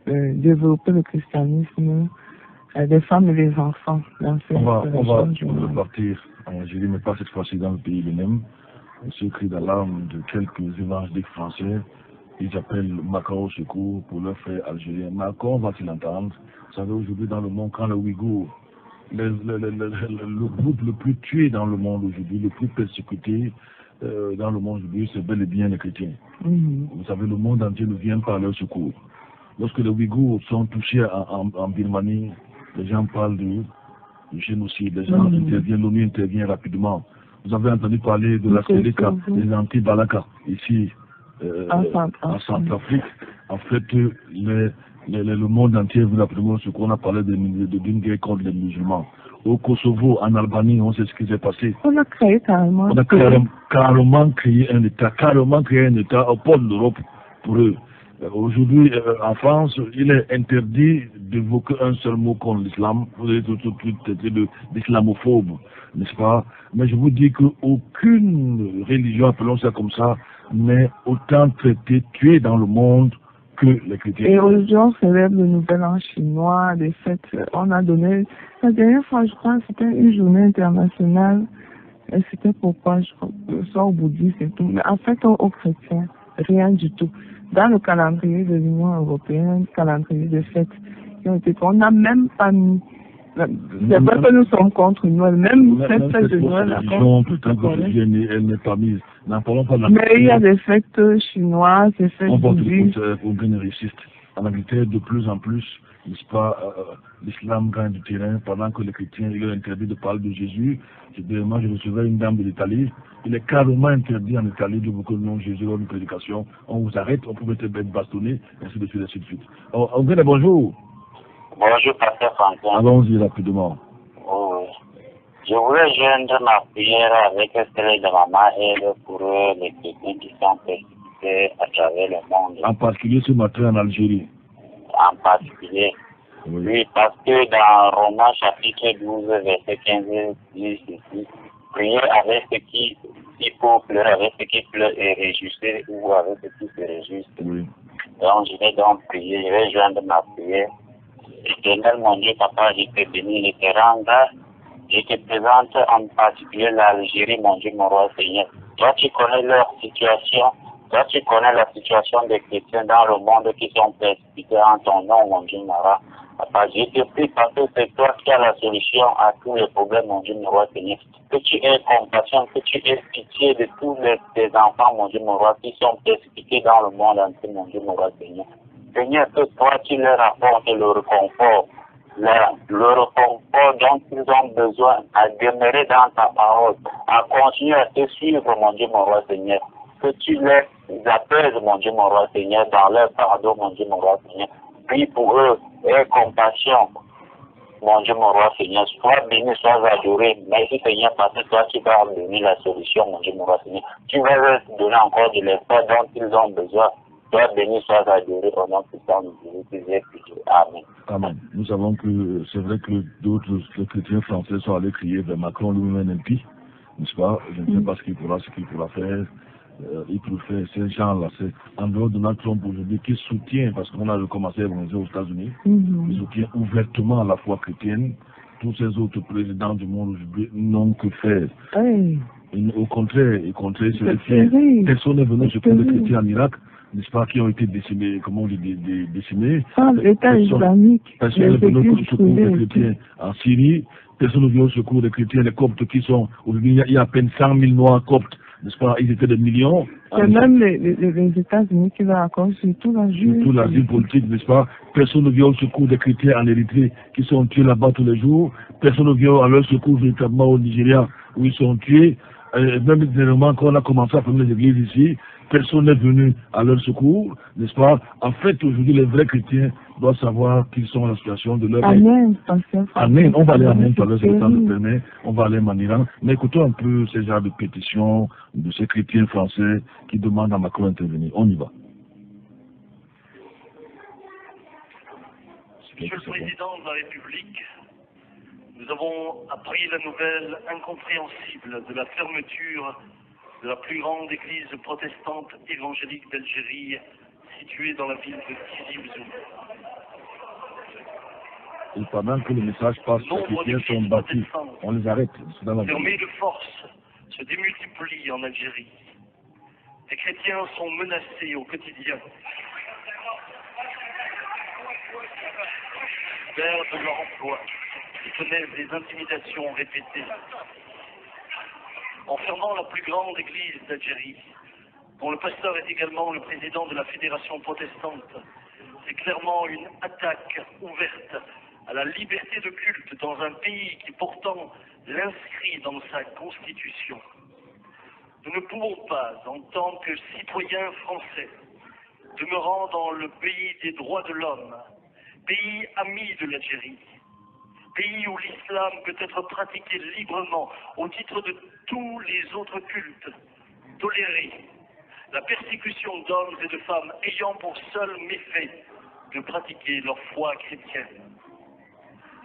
développer le christianisme, des femmes et des enfants dans cette On va partir en Algérie, mais pas cette fois-ci dans le pays lui-même. Ce cri d'alarme de quelques évangéliques français, ils appellent Macron au secours pour leur frère algérien. Macron va-t-il entendre? Vous savez, aujourd'hui dans le monde, quand le Ouïghour, le groupe le plus tué dans le monde aujourd'hui, le plus persécuté, dans le monde aujourd'hui, c'est bel et bien les chrétiens. Vous savez, le monde entier nous vient par leur secours. Lorsque les Ouïghours sont touchés en Birmanie, les gens parlent du génocide, les gens interviennent, l'ONU intervient rapidement. Vous avez entendu parler de la Séléka, des anti-Balaka, ici en Centrafrique. En fait, le monde entier veut rapidement ce qu'on a parlé d'une guerre contre les musulmans. Au Kosovo, en Albanie, on sait ce qui s'est passé. On a créé carrément. On a carrément créé un État au pôle de l'Europe pour eux. Aujourd'hui, en France, il est interdit d'évoquer un seul mot contre l'islam. Vous avez tout de suite traité d'islamophobe, n'est-ce pas? Mais je vous dis qu'aucune religion, appelons ça comme ça, n'est autant traitée, tuée dans le monde que les chrétiens. Et aujourd'hui, on célèbre le nouvel an chinois, des fêtes. On a donné, la dernière fois, je crois, c'était une journée internationale. Et c'était pourquoi, je crois, soit aux bouddhistes et tout. Mais en fait, aux chrétiens, rien du tout. Dans le calendrier de l'Union européenne, calendrier de fêtes qui ont été, on n'a même pas mis. C'est pas que nous sommes contre Noël, même cette fête de Noël. Elle n'est pas mise. Mais il y a des fêtes chinoises, des fêtes bouddhistes. On gagne réussite. En Angleterre, de plus en plus, n'est-ce pas, l'islam gagne du terrain pendant que les chrétiens, il est interdit de parler de Jésus. Moi, je recevais une dame de l'Italie. Il est carrément interdit en Italie de vous que le nom de Jésus lors d'une prédication. On vous arrête, on peut être bastonné, ainsi de suite, ainsi de suite. On dit bonjour. Bonjour, Pasteur Franklin. Allons-y rapidement. Oui. Je voulais joindre ma prière avec celle de maman et pour les chrétiens qui sont persécutés à travers le monde. En particulier ce matin en Algérie. En particulier. Oui, parce que dans Romains chapitre 12, verset 15, dit ceci, priez avec ceux qui faut pleurer, avec ceux qui pleurent et réjouissez, ou avec ceux qui se réjouissent. Oui. Donc je vais donc prier, je vais joindre ma prière. Éternel mon Dieu, Papa, je te bénis et te rends grâce. Je te présente en particulier l'Algérie, mon Dieu, mon roi Seigneur. Toi, tu connais leur situation. Toi, tu connais la situation des chrétiens dans le monde qui sont persécutés en ton nom, mon Dieu, mon roi. Papa, je te prie parce que c'est toi qui as la solution à tous les problèmes, mon Dieu, mon roi Seigneur. Que tu aies compassion, que tu aies pitié de tous tes enfants, mon Dieu, mon roi, qui sont persécutés dans le monde entier, mon Dieu, mon roi Seigneur. Seigneur, que toi, tu leur apportes le réconfort. Le réconfort dont ils ont besoin à demeurer dans ta parole, à continuer à te suivre, mon Dieu, mon roi Seigneur. Que tu les apaises, mon Dieu, mon roi Seigneur, dans leur pardon, mon Dieu, mon roi Seigneur. Prie pour eux, aie compassion, mon Dieu, mon roi Seigneur. Sois béni, sois adoré. Merci Seigneur, parce que toi, tu vas donner la solution, mon Dieu, mon roi Seigneur. Tu vas leur donner encore de l'espoir dont ils ont besoin. Sois béni, sois adoré au nom de Jésus. Amen. Amen. Nous savons que c'est vrai que d'autres chrétiens français sont allés crier vers Macron lui-même impie, n'est-ce pas? Je ne sais pas ce qu'il pourra faire. Il peut faire ces gens-là. C'est en dehors de Donald Trump aujourd'hui qui soutient, parce qu'on a recommencé à organiser aux États-Unis, qui soutient ouvertement la foi chrétienne. Tous ces autres présidents du monde aujourd'hui n'ont que faire. Au contraire, personne n'est venu secourir les chrétiens en Irak, n'est-ce pas, qui ont été décimés, comment on dit, décimés. L'État islamique. Personne n'est venu au secours des chrétiens en Syrie. Personne ne vient au secours des chrétiens, les Coptes qui sont, aujourd'hui, il y a à peine 100 000 Noirs Coptes, n'est-ce pas, ils étaient des millions. C'est même les États-Unis qui leur accordent surtout l'asile politique, n'est-ce pas. Personne ne vient au secours des chrétiens en Érythrée qui sont tués là-bas tous les jours. Personne ne vient à leur secours véritablement au Nigeria où ils sont tués. Même dernièrement, quand on a commencé à fermer les églises ici, personne n'est venu à leur secours, n'est-ce pas? En fait, aujourd'hui, les vrais chrétiens doivent savoir qu'ils sont dans la situation de leur Amen. Amen. On va aller à Amen tout à l'heure, si le temps le permet. On va aller à Maniran. Mais écoutons un peu ces genres de pétitions de ces chrétiens français qui demandent à Macron d'intervenir. On y va. Monsieur le Président de la République, nous avons appris la nouvelle incompréhensible de la fermeture de la plus grande église protestante évangélique d'Algérie, située dans la ville de Tizi Ouzou. Et pendant que le message passe, les chrétiens sont battus. On les arrête. Fermées de force se démultiplient en Algérie. Les chrétiens sont menacés au quotidien. Perdent leur emploi. Ils connaissent des intimidations répétées. en fermant la plus grande église d'Algérie, dont le pasteur est également le président de la fédération protestante. C'est clairement une attaque ouverte à la liberté de culte dans un pays qui pourtant l'inscrit dans sa constitution. Nous ne pouvons pas, en tant que citoyens français, demeurant dans le pays des droits de l'homme, pays ami de l'Algérie, pays où l'islam peut être pratiqué librement au titre de tous les autres cultes, tolérer la persécution d'hommes et de femmes ayant pour seul méfait de pratiquer leur foi chrétienne.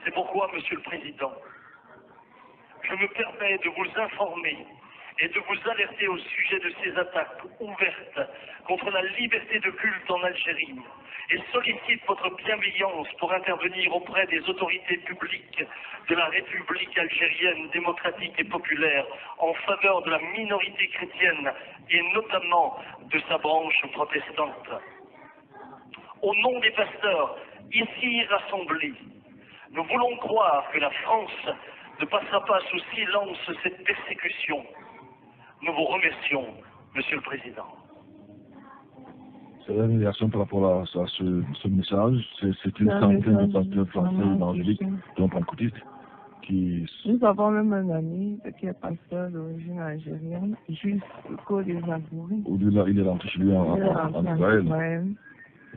C'est pourquoi, Monsieur le Président, je me permets de vous informer et de vous alerter au sujet de ces attaques ouvertes contre la liberté de culte en Algérie et sollicite votre bienveillance pour intervenir auprès des autorités publiques de la République algérienne démocratique et populaire en faveur de la minorité chrétienne et notamment de sa branche protestante. Au nom des pasteurs ici rassemblés, nous voulons croire que la France ne passera pas sous silence cette persécution. Nous vous remercions, Monsieur le Président. C'est une réaction par rapport à ce message. C'est une centaine de pasteurs français évangéliques, dont pentecôtistes, qui... Nous avons même un ami qui est pasteur d'origine algérienne, juste au cours des Abouris. Il est rentré chez lui en Israël.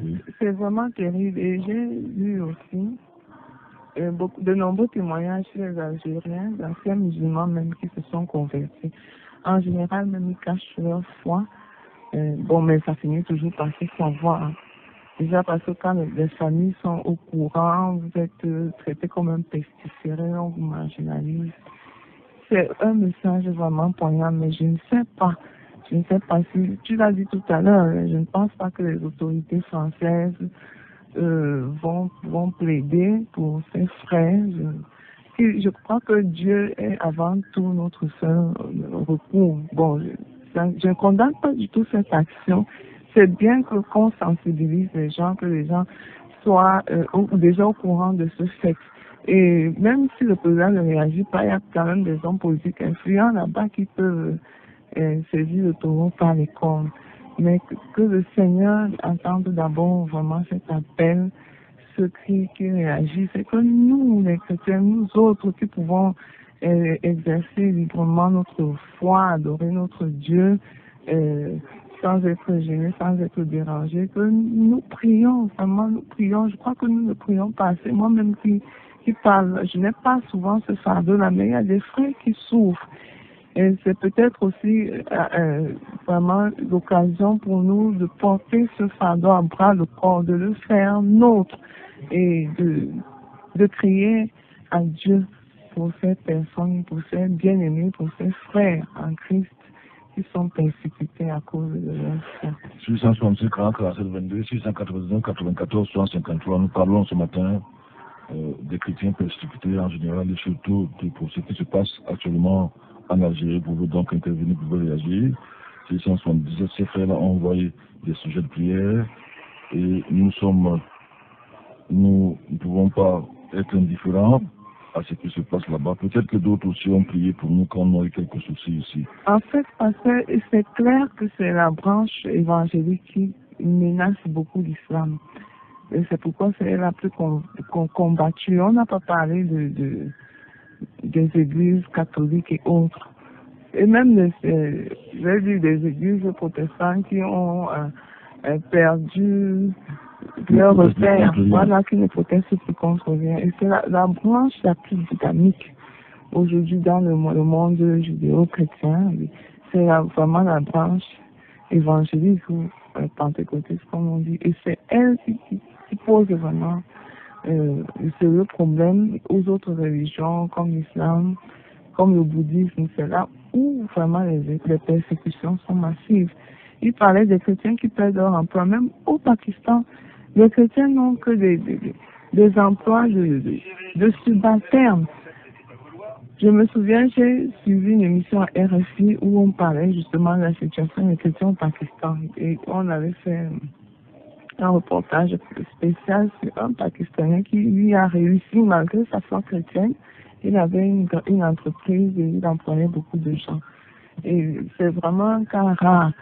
Oui. C'est vraiment terrible. Et j'ai lu aussi de nombreux témoignages chez les Algériens, d'anciens musulmans même qui se sont convertis. En général, même ils cachent leur foi. Mais ça finit toujours par se savoir. Hein. Déjà parce que quand les familles sont au courant, vous êtes traités comme un pestiféré, on vous marginalise. C'est un message vraiment poignant, mais je ne sais pas si, tu l'as dit tout à l'heure, je ne pense pas que les autorités françaises vont plaider pour ces frères. Je crois que Dieu est avant tout notre seul recours. Bon, je ne condamne pas du tout cette action. C'est bien qu'on sensibilise les gens, que les gens soient déjà au courant de ce fait. Et même si le président ne réagit pas, il y a quand même des hommes politiques influents là-bas qui peuvent saisir le taureau par les cornes. Mais que le Seigneur entende d'abord vraiment cet appel, ceux qui réagissent, c'est que nous, les chrétiens, nous autres qui pouvons exercer librement notre foi, adorer notre Dieu, sans être gênés, sans être dérangés, que nous prions, vraiment nous prions. Je crois que nous ne prions pas assez. Moi-même qui parle, je n'ai pas souvent ce fardeau-là, mais il y a des frères qui souffrent. Et c'est peut-être aussi vraiment l'occasion pour nous de porter ce fardeau à bras le corps, de le faire nôtre et de crier à Dieu pour ces personnes, pour ces bien-aimés, pour ces frères en Christ qui sont persécutés à cause de leur foi. 665 47 22, 689 94 153, nous parlons ce matin des chrétiens persécutés en général et surtout pour ce qui se passe actuellement en Algérie. Vous pouvez donc intervenir, vous pouvez réagir. 677, ces frères-là ont envoyé des sujets de prière et nous ne pouvons pas être indifférents à ce qui se passe là-bas. Peut-être que d'autres aussi ont prié pour nous quand on a eu quelques soucis ici. En fait, parce que c'est clair que c'est la branche évangélique qui menace beaucoup l'islam. Et c'est pourquoi c'est la plus combattue. On n'a pas parlé des églises catholiques et autres. Et même j'ai vu des églises protestantes qui ont perdu leur repère, voilà, qui ne protestent plus contre rien. Et c'est la branche la plus dynamique aujourd'hui dans le monde judéo-chrétien. C'est vraiment la branche évangélique ou pentecôtiste, comme on dit. Et c'est elle qui pose vraiment le problème aux autres religions comme l'islam, comme le bouddhisme. C'est là où vraiment les persécutions sont massives. Il parlait des chrétiens qui perdent leur emploi. Même au Pakistan, les chrétiens n'ont que des emplois de subalternes. Je me souviens, j'ai suivi une émission à RFI où on parlait justement de la situation des chrétiens au Pakistan. Et on avait fait un reportage spécial sur un Pakistanais qui, lui, a réussi malgré sa foi chrétienne. Il avait une entreprise et il employait beaucoup de gens. Et c'est vraiment un cas rare.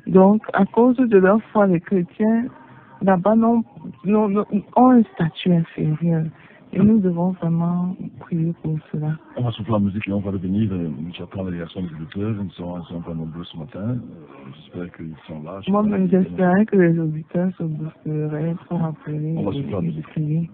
Donc, à cause de leur foi, les chrétiens, là-bas, ont un statut inférieur. Et nous devons vraiment prier pour cela. On va souffler la musique et on va revenir. J'attends les réactions des auditeurs. Ils sont pas nombreux ce matin. J'espère qu'ils sont là. Moi-même, j'espérais que les auditeurs se boosteraient pour appeler et prier.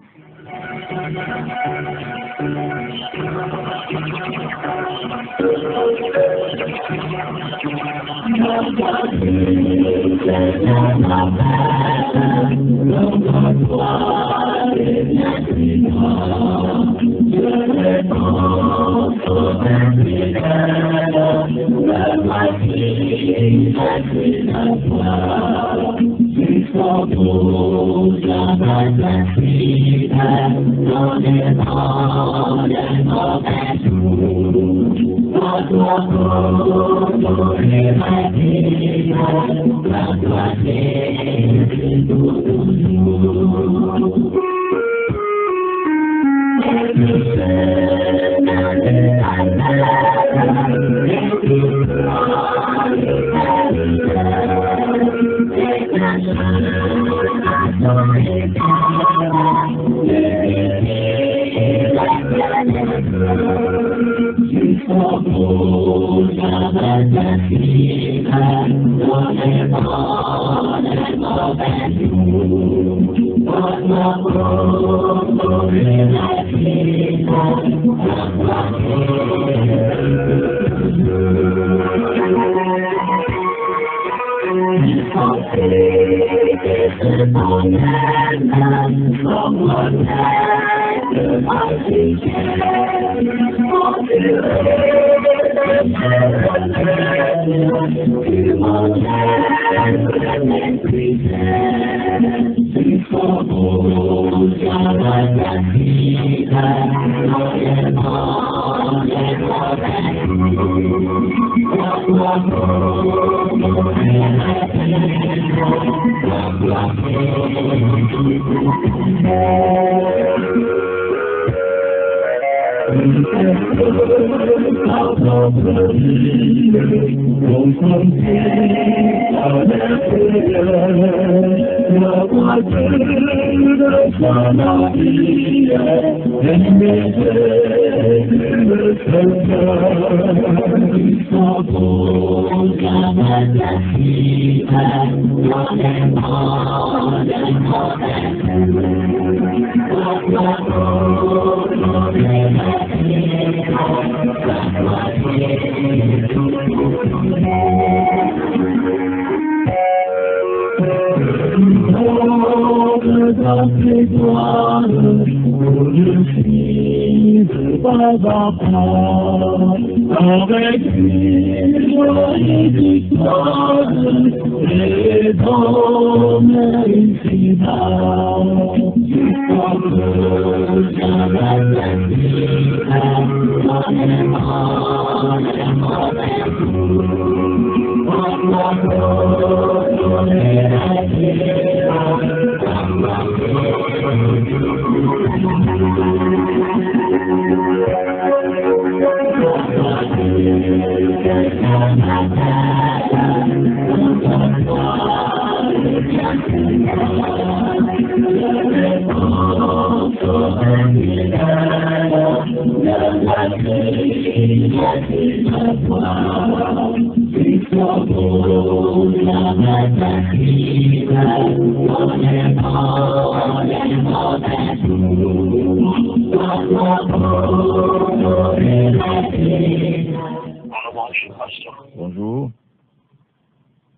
Bonjour.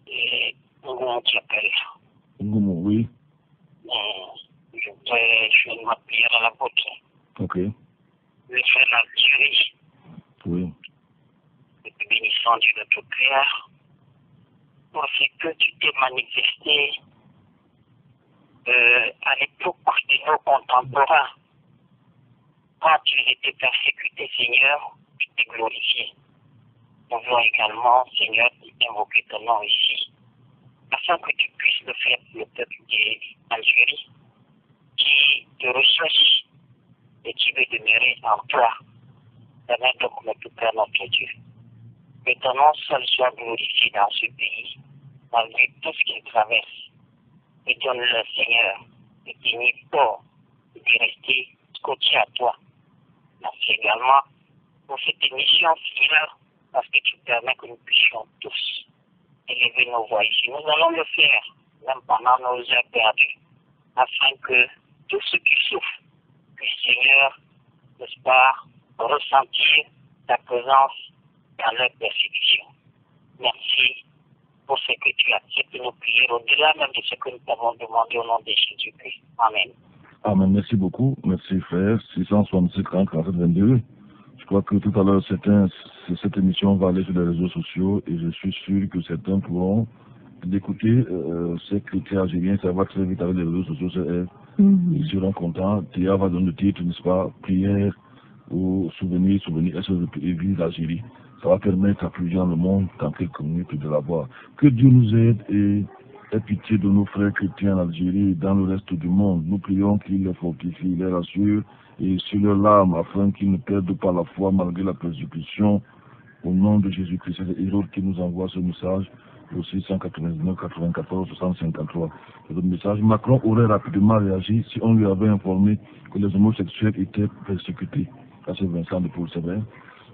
Et comment tu t'appelles? Oui. Je voudrais faire ma prière à la vôtre. Ok. Je vais faire l'Algérie. Oui. Et te bénissant Dieu de notre prière. Pour ce que tu t'es manifesté à l'époque de nos contemporains. Quand tu étais persécuté, Seigneur, tu t'es glorifié. Nous voulons également, Seigneur, invoquer ton nom ici, afin que tu puisses le faire pour le peuple d'Algérie, qui te recherche et qui veut demeurer en toi. Amen donc notre Père, notre Dieu. Que ton nom seul soit glorifié dans ce pays, malgré tout ce qu'il traverse. Et donne-le, Seigneur, de tenir fort, de rester scotché à toi. Merci également pour cette émission, Seigneur, parce que tu permets que nous puissions tous élever nos voix ici. Nous allons le faire, même pendant nos heures perdues, afin que tous ceux qui souffrent puissent, Seigneur, n'est-ce pas, ressentir ta présence dans leur persécution. Merci pour ce que tu acceptes nos prières, au-delà même de ce que nous t'avons demandé au nom de Jésus-Christ. Amen. Amen. Merci beaucoup. Merci, frère. 667 47 22. Je crois que tout à l'heure, cette émission va aller sur les réseaux sociaux et je suis sûr que certains pourront l'écouter. Ces chrétiens algériens, ça va très vite avec les réseaux sociaux. Ils seront contents. Théa va donner le titre, n'est-ce pas, prière ou souvenir, Église d'Algérie. Ça va permettre à plusieurs dans le monde, dans quelques minutes, de la voir. Que Dieu nous aide et ait pitié de nos frères chrétiens en Algérie et dans le reste du monde. Nous prions qu'il les fortifie, les rassure et sur leurs larmes afin qu'ils ne perdent pas la foi malgré la persécution. Au nom de Jésus-Christ, c'est Hérode qui nous envoie ce message au 699 94 60 53. C'est le message. Macron aurait rapidement réagi si on lui avait informé que les homosexuels étaient persécutés. Ça, c'est Vincent de Paul, c'est vrai.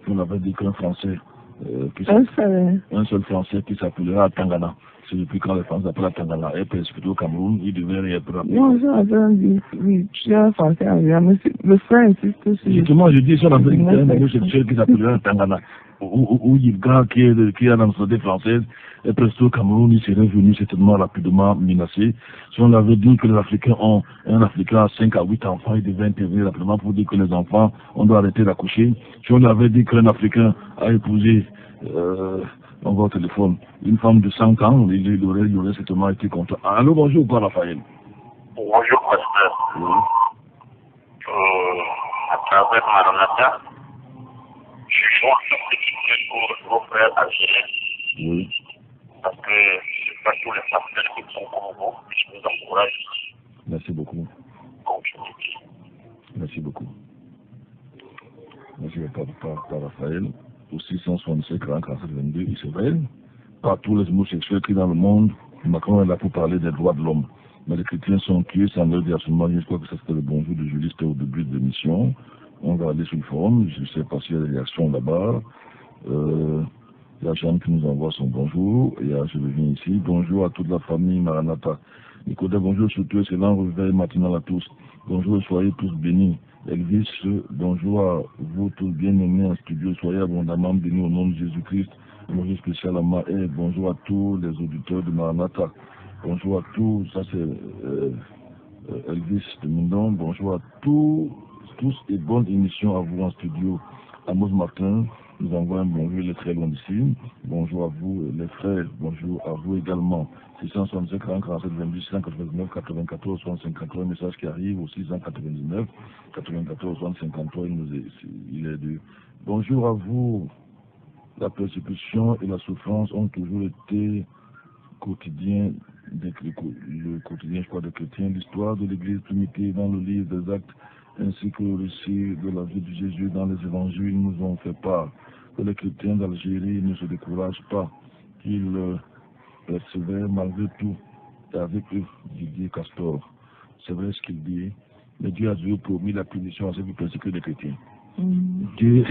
On avait dit qu'un Français, un seul Français qui s'appellera Tangana. C'est depuis quand les Français appellent Tangana est persécuté au Cameroun, il devait réagir. Non, j'avais dit, oui, je suis un Français, mais le frère insiste sur... Justement, je dis, si on avait dit un homosexuel qui s'appellera Tangana, ou Yves qui est dans la société française, est presque au Cameroun, il serait venu certainement rapidement menacé. Si on avait dit que les Africains ont un Africain à 5 à 8 enfants, il devait intervenir rapidement pour dire que les enfants, on doit arrêter d'accoucher. Si on avait dit qu'un Africain a épousé, on va au téléphone, une femme de 100 ans, il aurait certainement été content. Allô, bonjour, pas Raphaël. Bonjour, pasteur. Oui. À travers Maranatha, je joins cette petite pour vos frères algériens. Oui. Parce que ce n'est pas tous les pasteurs qui sont comme vous, je vous encourage. Merci beaucoup. Continuez. Merci beaucoup. Merci, pas Raphaël. Au 667 47 22, Israël. Par tous les homosexuels qui dans le monde, Macron est là pour parler des droits de l'homme. Mais les chrétiens sont tués sans leur dire absolument rien. Je crois que ça c'était le bonjour de Julie, c'était au début de l'émission. On va aller sur le forum, je ne sais pas s'il y a des réactions là-bas. Il y a Jeanne qui nous envoie son bonjour. Et je reviens ici. Bonjour à toute la famille Maranatha. Nicodème, bonjour surtout, excellent réveil matinal à tous. Bonjour, soyez tous bénis. Elvis, bonjour à vous tous bien-aimés en studio. Soyez abondamment bénis au nom de Jésus-Christ. Bonjour spécial à Maë. Bonjour à tous les auditeurs de Maranatha. Bonjour à tous. Ça c'est Elvis de Mindon. Bonjour à tous et bonne émission à vous en studio. Amos Martin nous envoie un bonjour, il est très loin d'ici. Bonjour à vous les frères. Bonjour à vous également. 665 47 22 699 94 63, un message qui arrive au 699 94 63, il est de bonjour à vous. La persécution et la souffrance ont toujours été quotidien le quotidien, je crois, des chrétiens. L'histoire de l'église primitive dans le livre des Actes ainsi que le récit de la vie de Jésus dans les évangiles nous ont fait part que les chrétiens d'Algérie ne se découragent pas, qu'ils persévèrent malgré tout. Et avec eux, Didier Castor, c'est vrai ce qu'il dit, mais Dieu a toujours promis la punition à ceux qui persécutent les chrétiens. Dieu,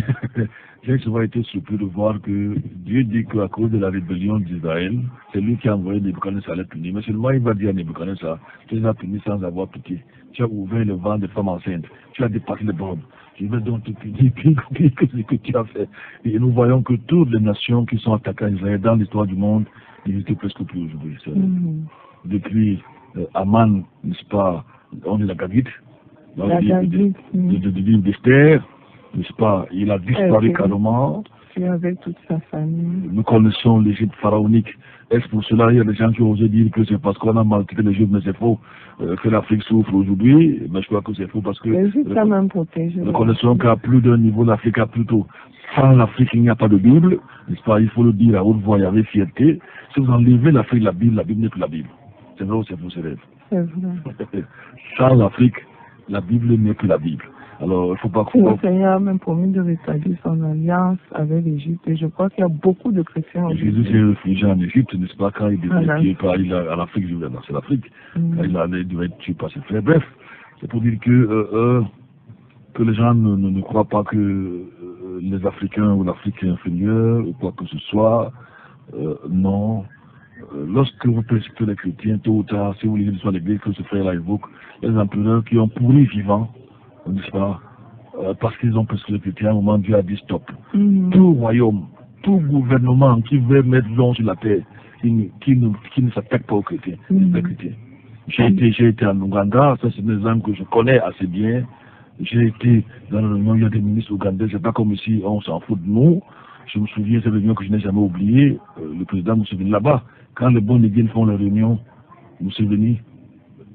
j'ai souvent été surpris de voir que Dieu dit qu'à cause de la rébellion d'Israël, c'est lui qui a envoyé Nebuchadnezzar à les punir. Mais seulement il va dire à Nebuchadnezzar, tu les as punis sans avoir pitié. Tu as ouvert le ventre des femmes enceintes. Tu as dépassé les bornes. Je vais donc te punir que ce que tu as fait. Et nous voyons que toutes les nations qui sont attaquées à Israël dans l'histoire du monde n'existent presque plus aujourd'hui. Depuis Aman, n'est-ce pas, on est la Gagite, de l'île d'Esther, n'est-ce pas, il a disparu carrément. Avec toute sa famille. Nous connaissons l'Égypte pharaonique. Est-ce pour cela il y a des gens qui osent dire que c'est parce qu'on a maltraité l'Égypte, mais c'est faux, que l'Afrique souffre aujourd'hui? Mais je crois que c'est faux parce que nous connaissons qu'à plus d'un niveau, l'Afrique a plutôt. Sans l'Afrique, il n'y a pas de Bible, n'est-ce pas? Il faut le dire à haute voix et avec fierté. Si vous enlevez l'Afrique de la Bible n'est plus la Bible. C'est vrai ou c'est faux, c'est rêve? C'est vrai. Sans l'Afrique, la Bible n'est plus la Bible. Alors, il ne faut pas... Le Seigneur a même promis de rétablir son alliance avec l'Égypte. Et je crois qu'il y a beaucoup de chrétiens en Égypte. Jésus s'est réfugié en Égypte, n'est-ce pas, quand il devait tuer par à l'Afrique, c'est l'Afrique, quand il devait être tué par ses frères. Bref, c'est pour dire que les gens ne croient pas que les Africains ou l'Afrique est inférieure, ou quoi que ce soit. Non. Lorsque vous persécutez les chrétiens, tôt ou tard, si vous lisez l'histoire de l'Église, que ce frère-là évoque, il y a des empereurs qui ont pourri vivant, n'est-ce pas, parce qu'ils ont persécuté les chrétiens, à un moment Dieu a dit stop. Tout royaume, tout gouvernement qui veut mettre l'homme sur la terre, qui ne s'attaque pas aux chrétiens, les chrétiens. J'ai été en Ouganda, ça c'est un exemple que je connais assez bien. J'ai été dans la réunion, il y a des ministres ougandais, c'est pas comme ici, on s'en fout de nous. Je me souviens de cette réunion que je n'ai jamais oubliée, le président Museveni là-bas, quand les bons Nigériens font la réunion, Museveni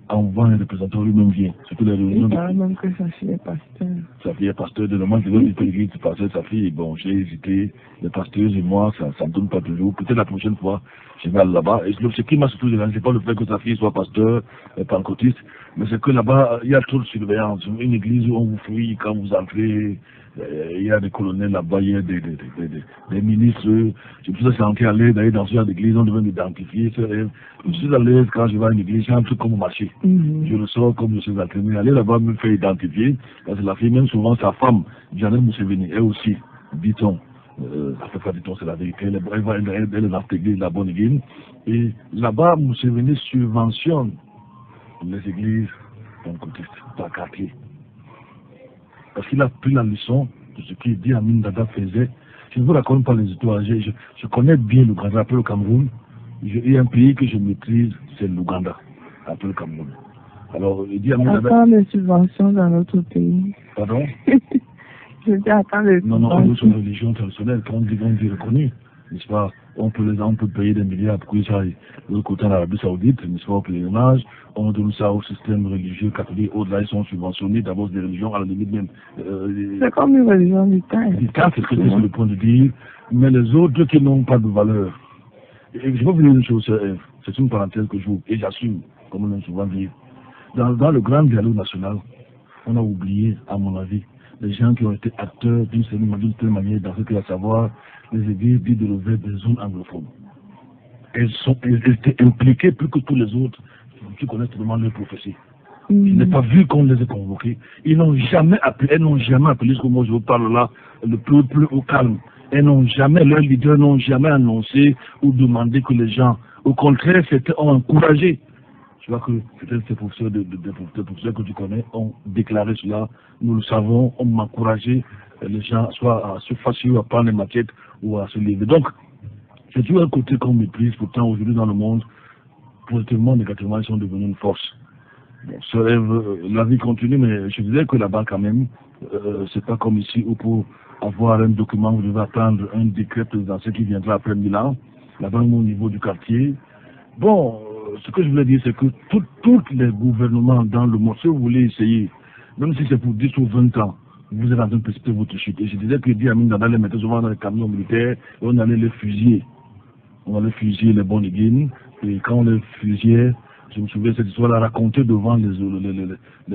envoie un représentant, lui-même vient. Surtout les réunions. Il paraît même que sa fille est pasteur. Sa fille est pasteur, de normalement, je vais dire que pasteur, sa fille, bon, j'ai hésité, les pasteurs et moi, ça ne donne pas toujours. Peut-être la prochaine fois, je vais aller là-bas. Et ce qui m'a surtout dérangé, c'est pas le fait que sa fille soit pasteur, pentecôtiste, mais c'est que là-bas, il y a trop de surveillance. Une église où on vous fouille quand vous entrez, il y a des colonels là-bas, il y a des ministres. Je me suis senti à l'aise d'aller dans ce genre d'église, on devait m'identifier. Je suis à l'aise quand je vais à une église, j'ai un truc comme au marché. Je le sors comme je suis entraîné. Aller là-bas me fait identifier, parce que la fille, même souvent sa femme, Janet Museveni, elle aussi, dit-on, c'est la vérité, elle est dans cette église, la bonne église. Et là-bas, Museveni subventionne les églises pentecôtistes par quartier. Parce qu'il a pris la leçon de ce qu'Idi Amin Dada faisait. Je ne vous raconte pas les histoires. Je connais bien l'Ouganda, après le Cameroun. Il y a un pays que je maîtrise, c'est l'Ouganda, après le Cameroun. Alors, Idi Amin Dada... Attends les subventions dans notre pays. Pardon? Je dis attends les subventions. Non, c'est une religion traditionnelle, quand on dit reconnue, n'est-ce pas? On peut payer des milliards pour que ça aille de l'autre côté en Arabie Saoudite, n'est-ce pas, au pèlerinage. On donne ça au système religieux catholique. Au-delà, ils sont subventionnés. D'abord, des religions, à la limite même. C'est comme une religion du temps. Du temps, c'est ce que c'est sur le point de dire. Mais les autres qui n'ont pas de valeur. Et je vais vous dire une chose, c'est une parenthèse que j'ouvre, et j'assume, comme on l'a souvent dit. Dans le grand dialogue national, on a oublié, à mon avis, les gens qui ont été acteurs d'une certaine manière dans ce qu'il y a à savoir les églises dites de l'ouvert des zones anglophones. Elles étaient impliquées plus que tous les autres qui connaissent vraiment leur prophétie. Je n'ai pas vu qu'on les ait convoqués. Ils n'ont jamais appelé, ce que moi je vous parle là, le peuple au calme. Elles n'ont jamais, leurs leaders n'ont jamais annoncé ou demandé que les gens, au contraire, ont encouragé. Je vois que peut-être ces professeurs que tu connais ont déclaré cela. Nous le savons, on m'a encouragé les gens soit à se fâcher ou à prendre les maquettes ou à se lever. Donc, c'est toujours un côté qu'on méprise. Pourtant, aujourd'hui dans le monde, positivement, négativement, ils sont devenus une force. Bon, la vie continue, mais je disais que là-bas, quand même, c'est pas comme ici où pour avoir un document, vous devez attendre un décret présidentiel qui viendra après Milan. Là-bas, au niveau du quartier. Bon, ce que je voulais dire, c'est que tous les gouvernements dans le monde, si vous voulez essayer, même si c'est pour 10 ou 20 ans, vous êtes en train de précipiter votre chute. Et je disais que Idi Amin Dada les mettait souvent dans les camions militaires, et on allait les fusiller. On allait fusiller les bons Guinées, et quand on les fusillait, je me souviens de cette histoire, la raconter devant les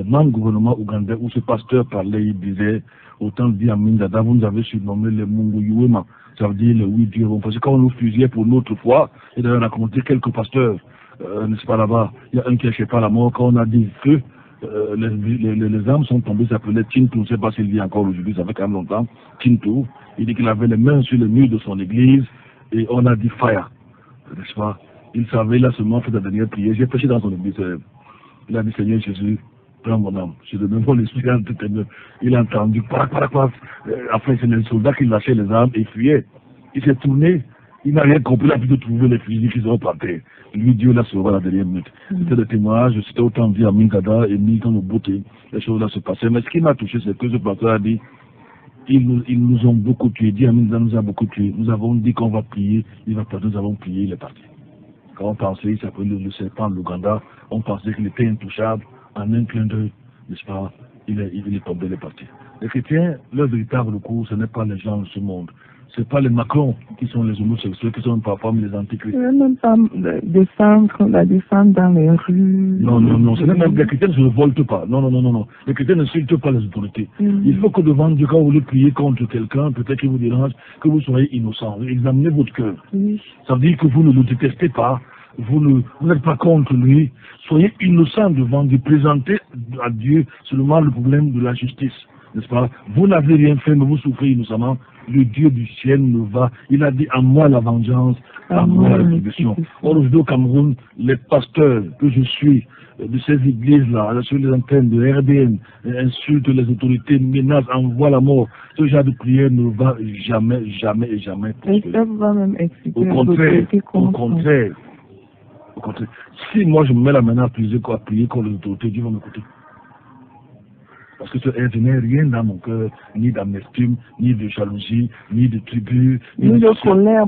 membres du gouvernement ougandais, où ce pasteur parlait, il disait, autant Idi Amin Dada, vous nous avez surnommé les Mungu Yuema, ça veut dire les oui Dieu. Parce que quand on nous fusillait pour notre foi, et d'ailleurs raconté quelques pasteurs, n'est-ce pas là-bas, il y a un qui n'achète pas la mort, quand on a dit feu, les armes sont tombées, ça s'appelait Tintou, je ne sais pas s'il vit encore aujourd'hui, ça fait quand même longtemps, Tintou, il dit qu'il avait les mains sur le mur de son église, et on a dit fire, n'est-ce pas? Il savait, il a seulement fait la dernière prière, j'ai prêché dans son église, il a dit Seigneur Jésus, prends mon âme, je te donne mon esprit, il a entendu, après c'est les soldats qui lâchaient les armes et fuyaient, il s'est tourné, il n'a rien compris, il a pu trouver les fusils qu'ils ont plantés. Lui, Dieu l'a sauvé à la dernière minute. C'était des témoignages, c'était autant dit à Mingada et mis dans nos beautés. Les choses-là se passaient. Mais ce qui m'a touché, c'est que ce pasteur a dit, ils nous ont beaucoup tués. Idi Amin Dada nous a beaucoup tués. Nous avons dit qu'on va prier, il va partir, nous avons prié, il est parti. Quand on pensait, il s'appelait le serpent de l'Ouganda, on pensait qu'il était intouchable, en un clin d'œil, n'est-ce pas, il est tombé, il est parti. Les chrétiens, leur véritable recours, ce n'est pas les gens de ce monde. C'est pas les Macron qui sont les homosexuels, qui sont parfois les antichrists. Je ne veux même pas la descendre dans les rues. Non, c'est même les chrétiens ne se révoltent pas. Non. Les chrétiens n'insultent pas les autorités. Il faut que devant Dieu, quand vous voulez prier contre quelqu'un, peut-être qu'il vous dérange, que vous soyez innocent. Examinez votre cœur. Ça veut dire que vous ne le détestez pas. Vous n'êtes pas contre lui. Soyez innocent devant Dieu. Présentez à Dieu seulement le problème de la justice. N'est-ce pas? Vous n'avez rien fait, mais vous souffrez innocemment. Le Dieu du ciel nous va. Il a dit à moi la vengeance, à moi la rétribution. Or, aujourd'hui au Cameroun, les pasteurs que je suis de ces églises-là, sur les antennes de RDN, insultent les autorités, menacent, envoient la mort. Ce genre de prière ne va jamais. Au contraire. Si moi je me mets la main à prier contre les autorités, Dieu va m'écouter. Parce que je n'ai rien dans mon cœur, ni d'amertume, ni de jalousie, ni de tribu, ni de colère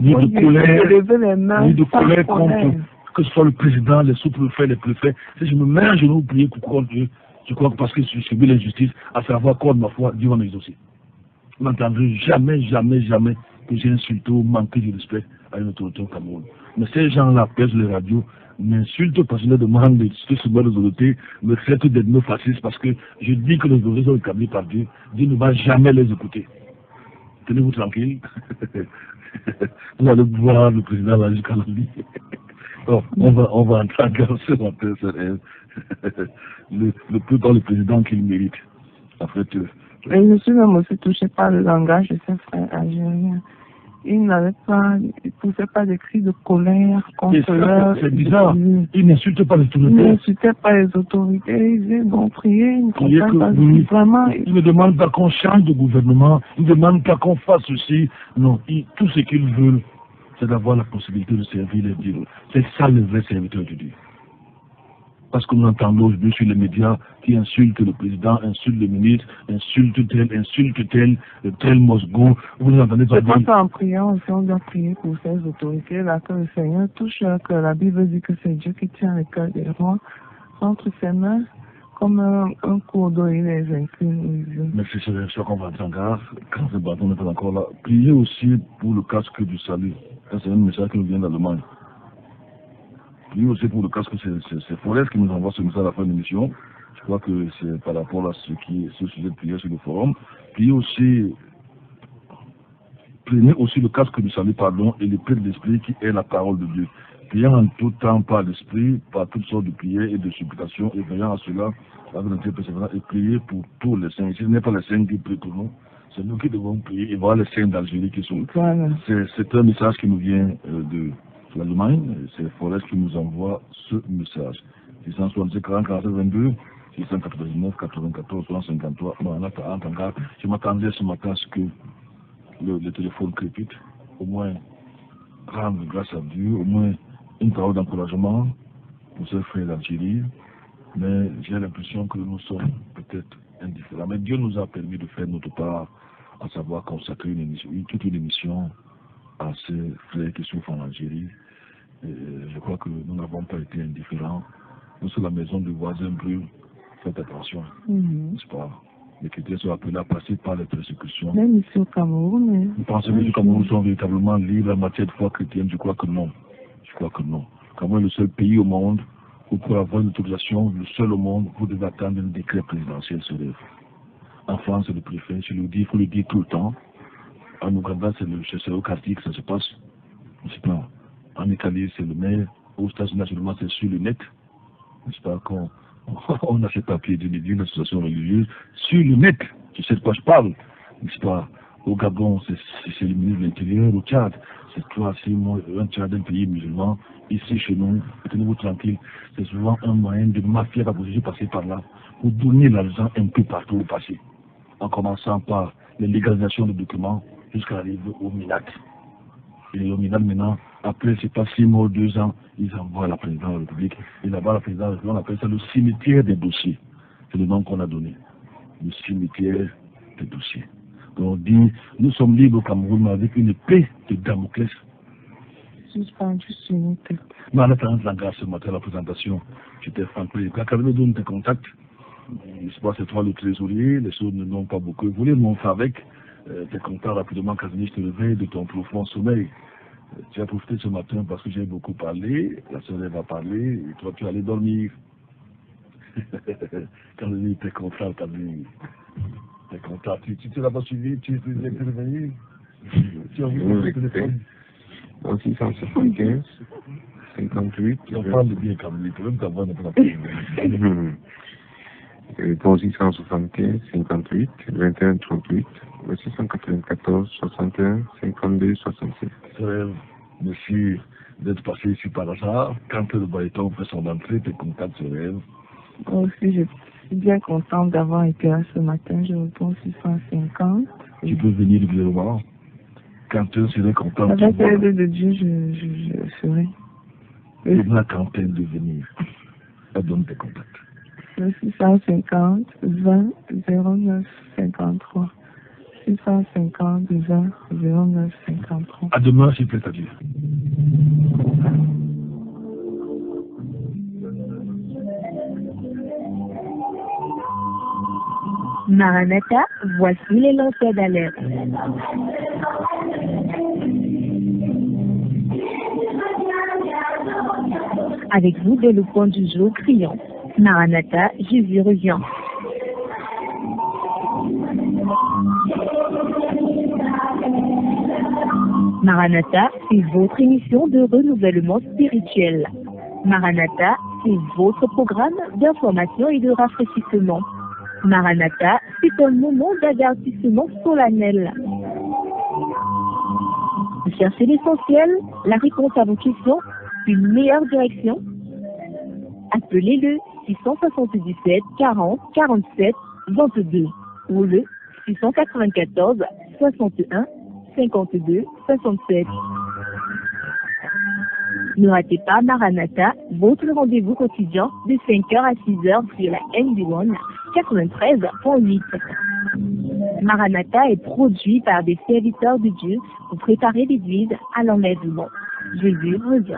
contre que ce soit le président, les sous-préfets, les préfets. Si je me mets à genoux pour prier contre Dieu, je crois que parce que je subis l'injustice, à savoir contre ma foi, Dieu va m'exaucer. Vous n'entendrez jamais que j'ai insulté ou manqué de respect à une autorité au Cameroun. Mais ces gens-là pèsent les radios, m'insultent parce que je leur demande de se soumettre aux autorités, me traitent d'ethno fascistes parce que je dis que les autorités sont établies par Dieu. Dieu ne va jamais les écouter. Tenez-vous tranquille. Vous allez voir le président là jusqu'à la vie. Bon, on va entrer en guerre ce matin, le plus dans le président qu'il mérite. En fait, et je suis même aussi touché par le langage de ses frères algériens. Ils ne poussaient pas des cris de colère contre leur... C'est bizarre. Ils n'insultent pas les autorités. Ils n'insultaient pas les autorités. Ils disaient, bon, priez, ils ne comprennent pas. Vraiment... Ils ne demandent pas qu'on change de gouvernement. Ils ne demandent pas qu'on fasse ceci. Non, tout ce qu'ils veulent, c'est d'avoir la possibilité de servir les dieux. C'est ça le vrai serviteur de Dieu. Parce que nous entendons aujourd'hui sur les médias qui insultent le président, insultent le ministre, insultent tel Mosgou. Vous n'entendez pas dire. C'est en priant aussi, on doit prier pour ces autorités-là, que le Seigneur touche leur cœur. La Bible dit que c'est Dieu qui tient le cœur des rois entre ses mains, comme un cours d'eau, il les incline. Merci, c'est sûr qu'on va entrer en garde. Quand ce bâton n'est pas encore là, priez aussi pour le casque du salut. C'est un message qui nous vient d'Allemagne. Priez aussi pour le casque, c'est Forest qui nous envoie ce message à la fin de l'émission. Je crois que c'est par rapport à ce sujet de prière sur le forum. Prenez aussi le casque du salut, et l'épée de l'esprit qui est la parole de Dieu. Priant en tout temps par l'esprit, par toutes sortes de prières et de supplications, et veillant à cela, avec notre persévérance, et prier pour tous les saints. Ici, ce n'est pas les saints qui prient pour nous, c'est nous qui devons prier et voir les saints d'Algérie qui sont. Voilà. C'est un message qui nous vient de l'Allemagne, c'est Forest qui nous envoie ce message. 667 40 47 22, 699 94 153. Je m'attendais ce matin à ce que le téléphone crépite, au moins rendre grâce à Dieu, au moins une parole d'encouragement pour ces frères d'Algérie, mais j'ai l'impression que nous sommes peut-être indifférents. Mais Dieu nous a permis de faire notre part, à savoir consacrer toute une émission à ces frères qui souffrent en Algérie. Et je crois que nous n'avons pas été indifférents. Nous, sur la maison du voisin brûle, faites attention, n'est-ce pas? Les chrétiens sont appelés à passer par les persécutions. Même ici au Cameroun. Vous pensez que les Cameroun sont véritablement libres en matière de foi chrétienne? Je crois que non. Le Cameroun est le seul pays au monde où pour avoir une autorisation, le seul au monde, vous devez attendre un décret présidentiel sur l'œuvre. En France, c'est le préfet, il faut le dire tout le temps. En Ouganda, c'est au quartier que ça se passe. C'est pas. En Italie, c'est le maire. Aux États-Unis, naturellement, c'est sur le net. N'est-ce pas qu'on a ces papiers d'une association religieuse sur le net. Tu sais de quoi je parle. N'est-ce pas? Au Gabon, c'est le ministre de l'Intérieur. Au Tchad, c'est un Tchad d'un pays musulman. Ici, chez nous, tenez-vous tranquille. C'est souvent un moyen de mafia qui passer par là pour donner l'argent un peu partout au passé. En commençant par les légalisations de documents jusqu'à arriver au MINAT. Et au MINAT, maintenant, après, c'est pas 6 mois, 2 ans, ils envoient à la présidence de la République. Et là-bas, la présidence de la République, on appelle ça le cimetière des dossiers. C'est le nom qu'on a donné. Le cimetière des dossiers. Donc on dit, nous sommes libres au Cameroun, mais avec une épée de Damoclès. Suspendu sur une tête. Mais en attendant langage ce matin, la présentation, j'étais francophone. Quand quelqu'un me donne tes contacts, je sais pas, c'est toi le trésorier, les choses ne n'ont pas beaucoup évolué, mais on fait avec. tu es content rapidement, Casimir, te lever de ton profond sommeil. Tu as profité ce matin parce que j'ai beaucoup parlé, la sœur va parler, et toi tu allais dormir. Casimir, tu es content, Casimir. Tu es content. Tu ne l'as pas suivi, tu es réveillé. Tu as envie de téléphone. 675, 58. Tu en parles bien, Casimir, tu veux même ta voix n'est pas la première. 675, 58, 21, 38, 694, 61, 52, 67. Merci d'être passé ici par hasard. Quand le baryton fait son entrée, tes contacts se rêvent. Moi aussi, je suis bien contente d'avoir été là ce matin. Je réponds 650. Tu peux venir régulièrement. Quand tu serais content. Avec l'aide de Dieu, je serai. Il y a quintaine de venir. Ça donne tes contacts. 650, 20, 09, 53. 650, 20, 09, 53. À demain, s'il plaît à Dieu. Maranatha, voici les lanceurs d'alerte. Avec vous, dès le point du jour, crions. Maranatha, Jésus revient. Maranatha, c'est votre émission de renouvellement spirituel. Maranatha, c'est votre programme d'information et de rafraîchissement. Maranatha, c'est un moment d'avertissement solennel. Vous cherchez l'essentiel, la réponse à vos questions, une meilleure direction? Appelez-le 677 40 47 22 ou le 694 61 52 67. Ne ratez pas Maranatha, votre rendez-vous quotidien de 5h à 6h sur la NB1 93.8. Maranatha est produit par des serviteurs de Dieu pour préparer l'Église à l'enlèvement. Jésus revient.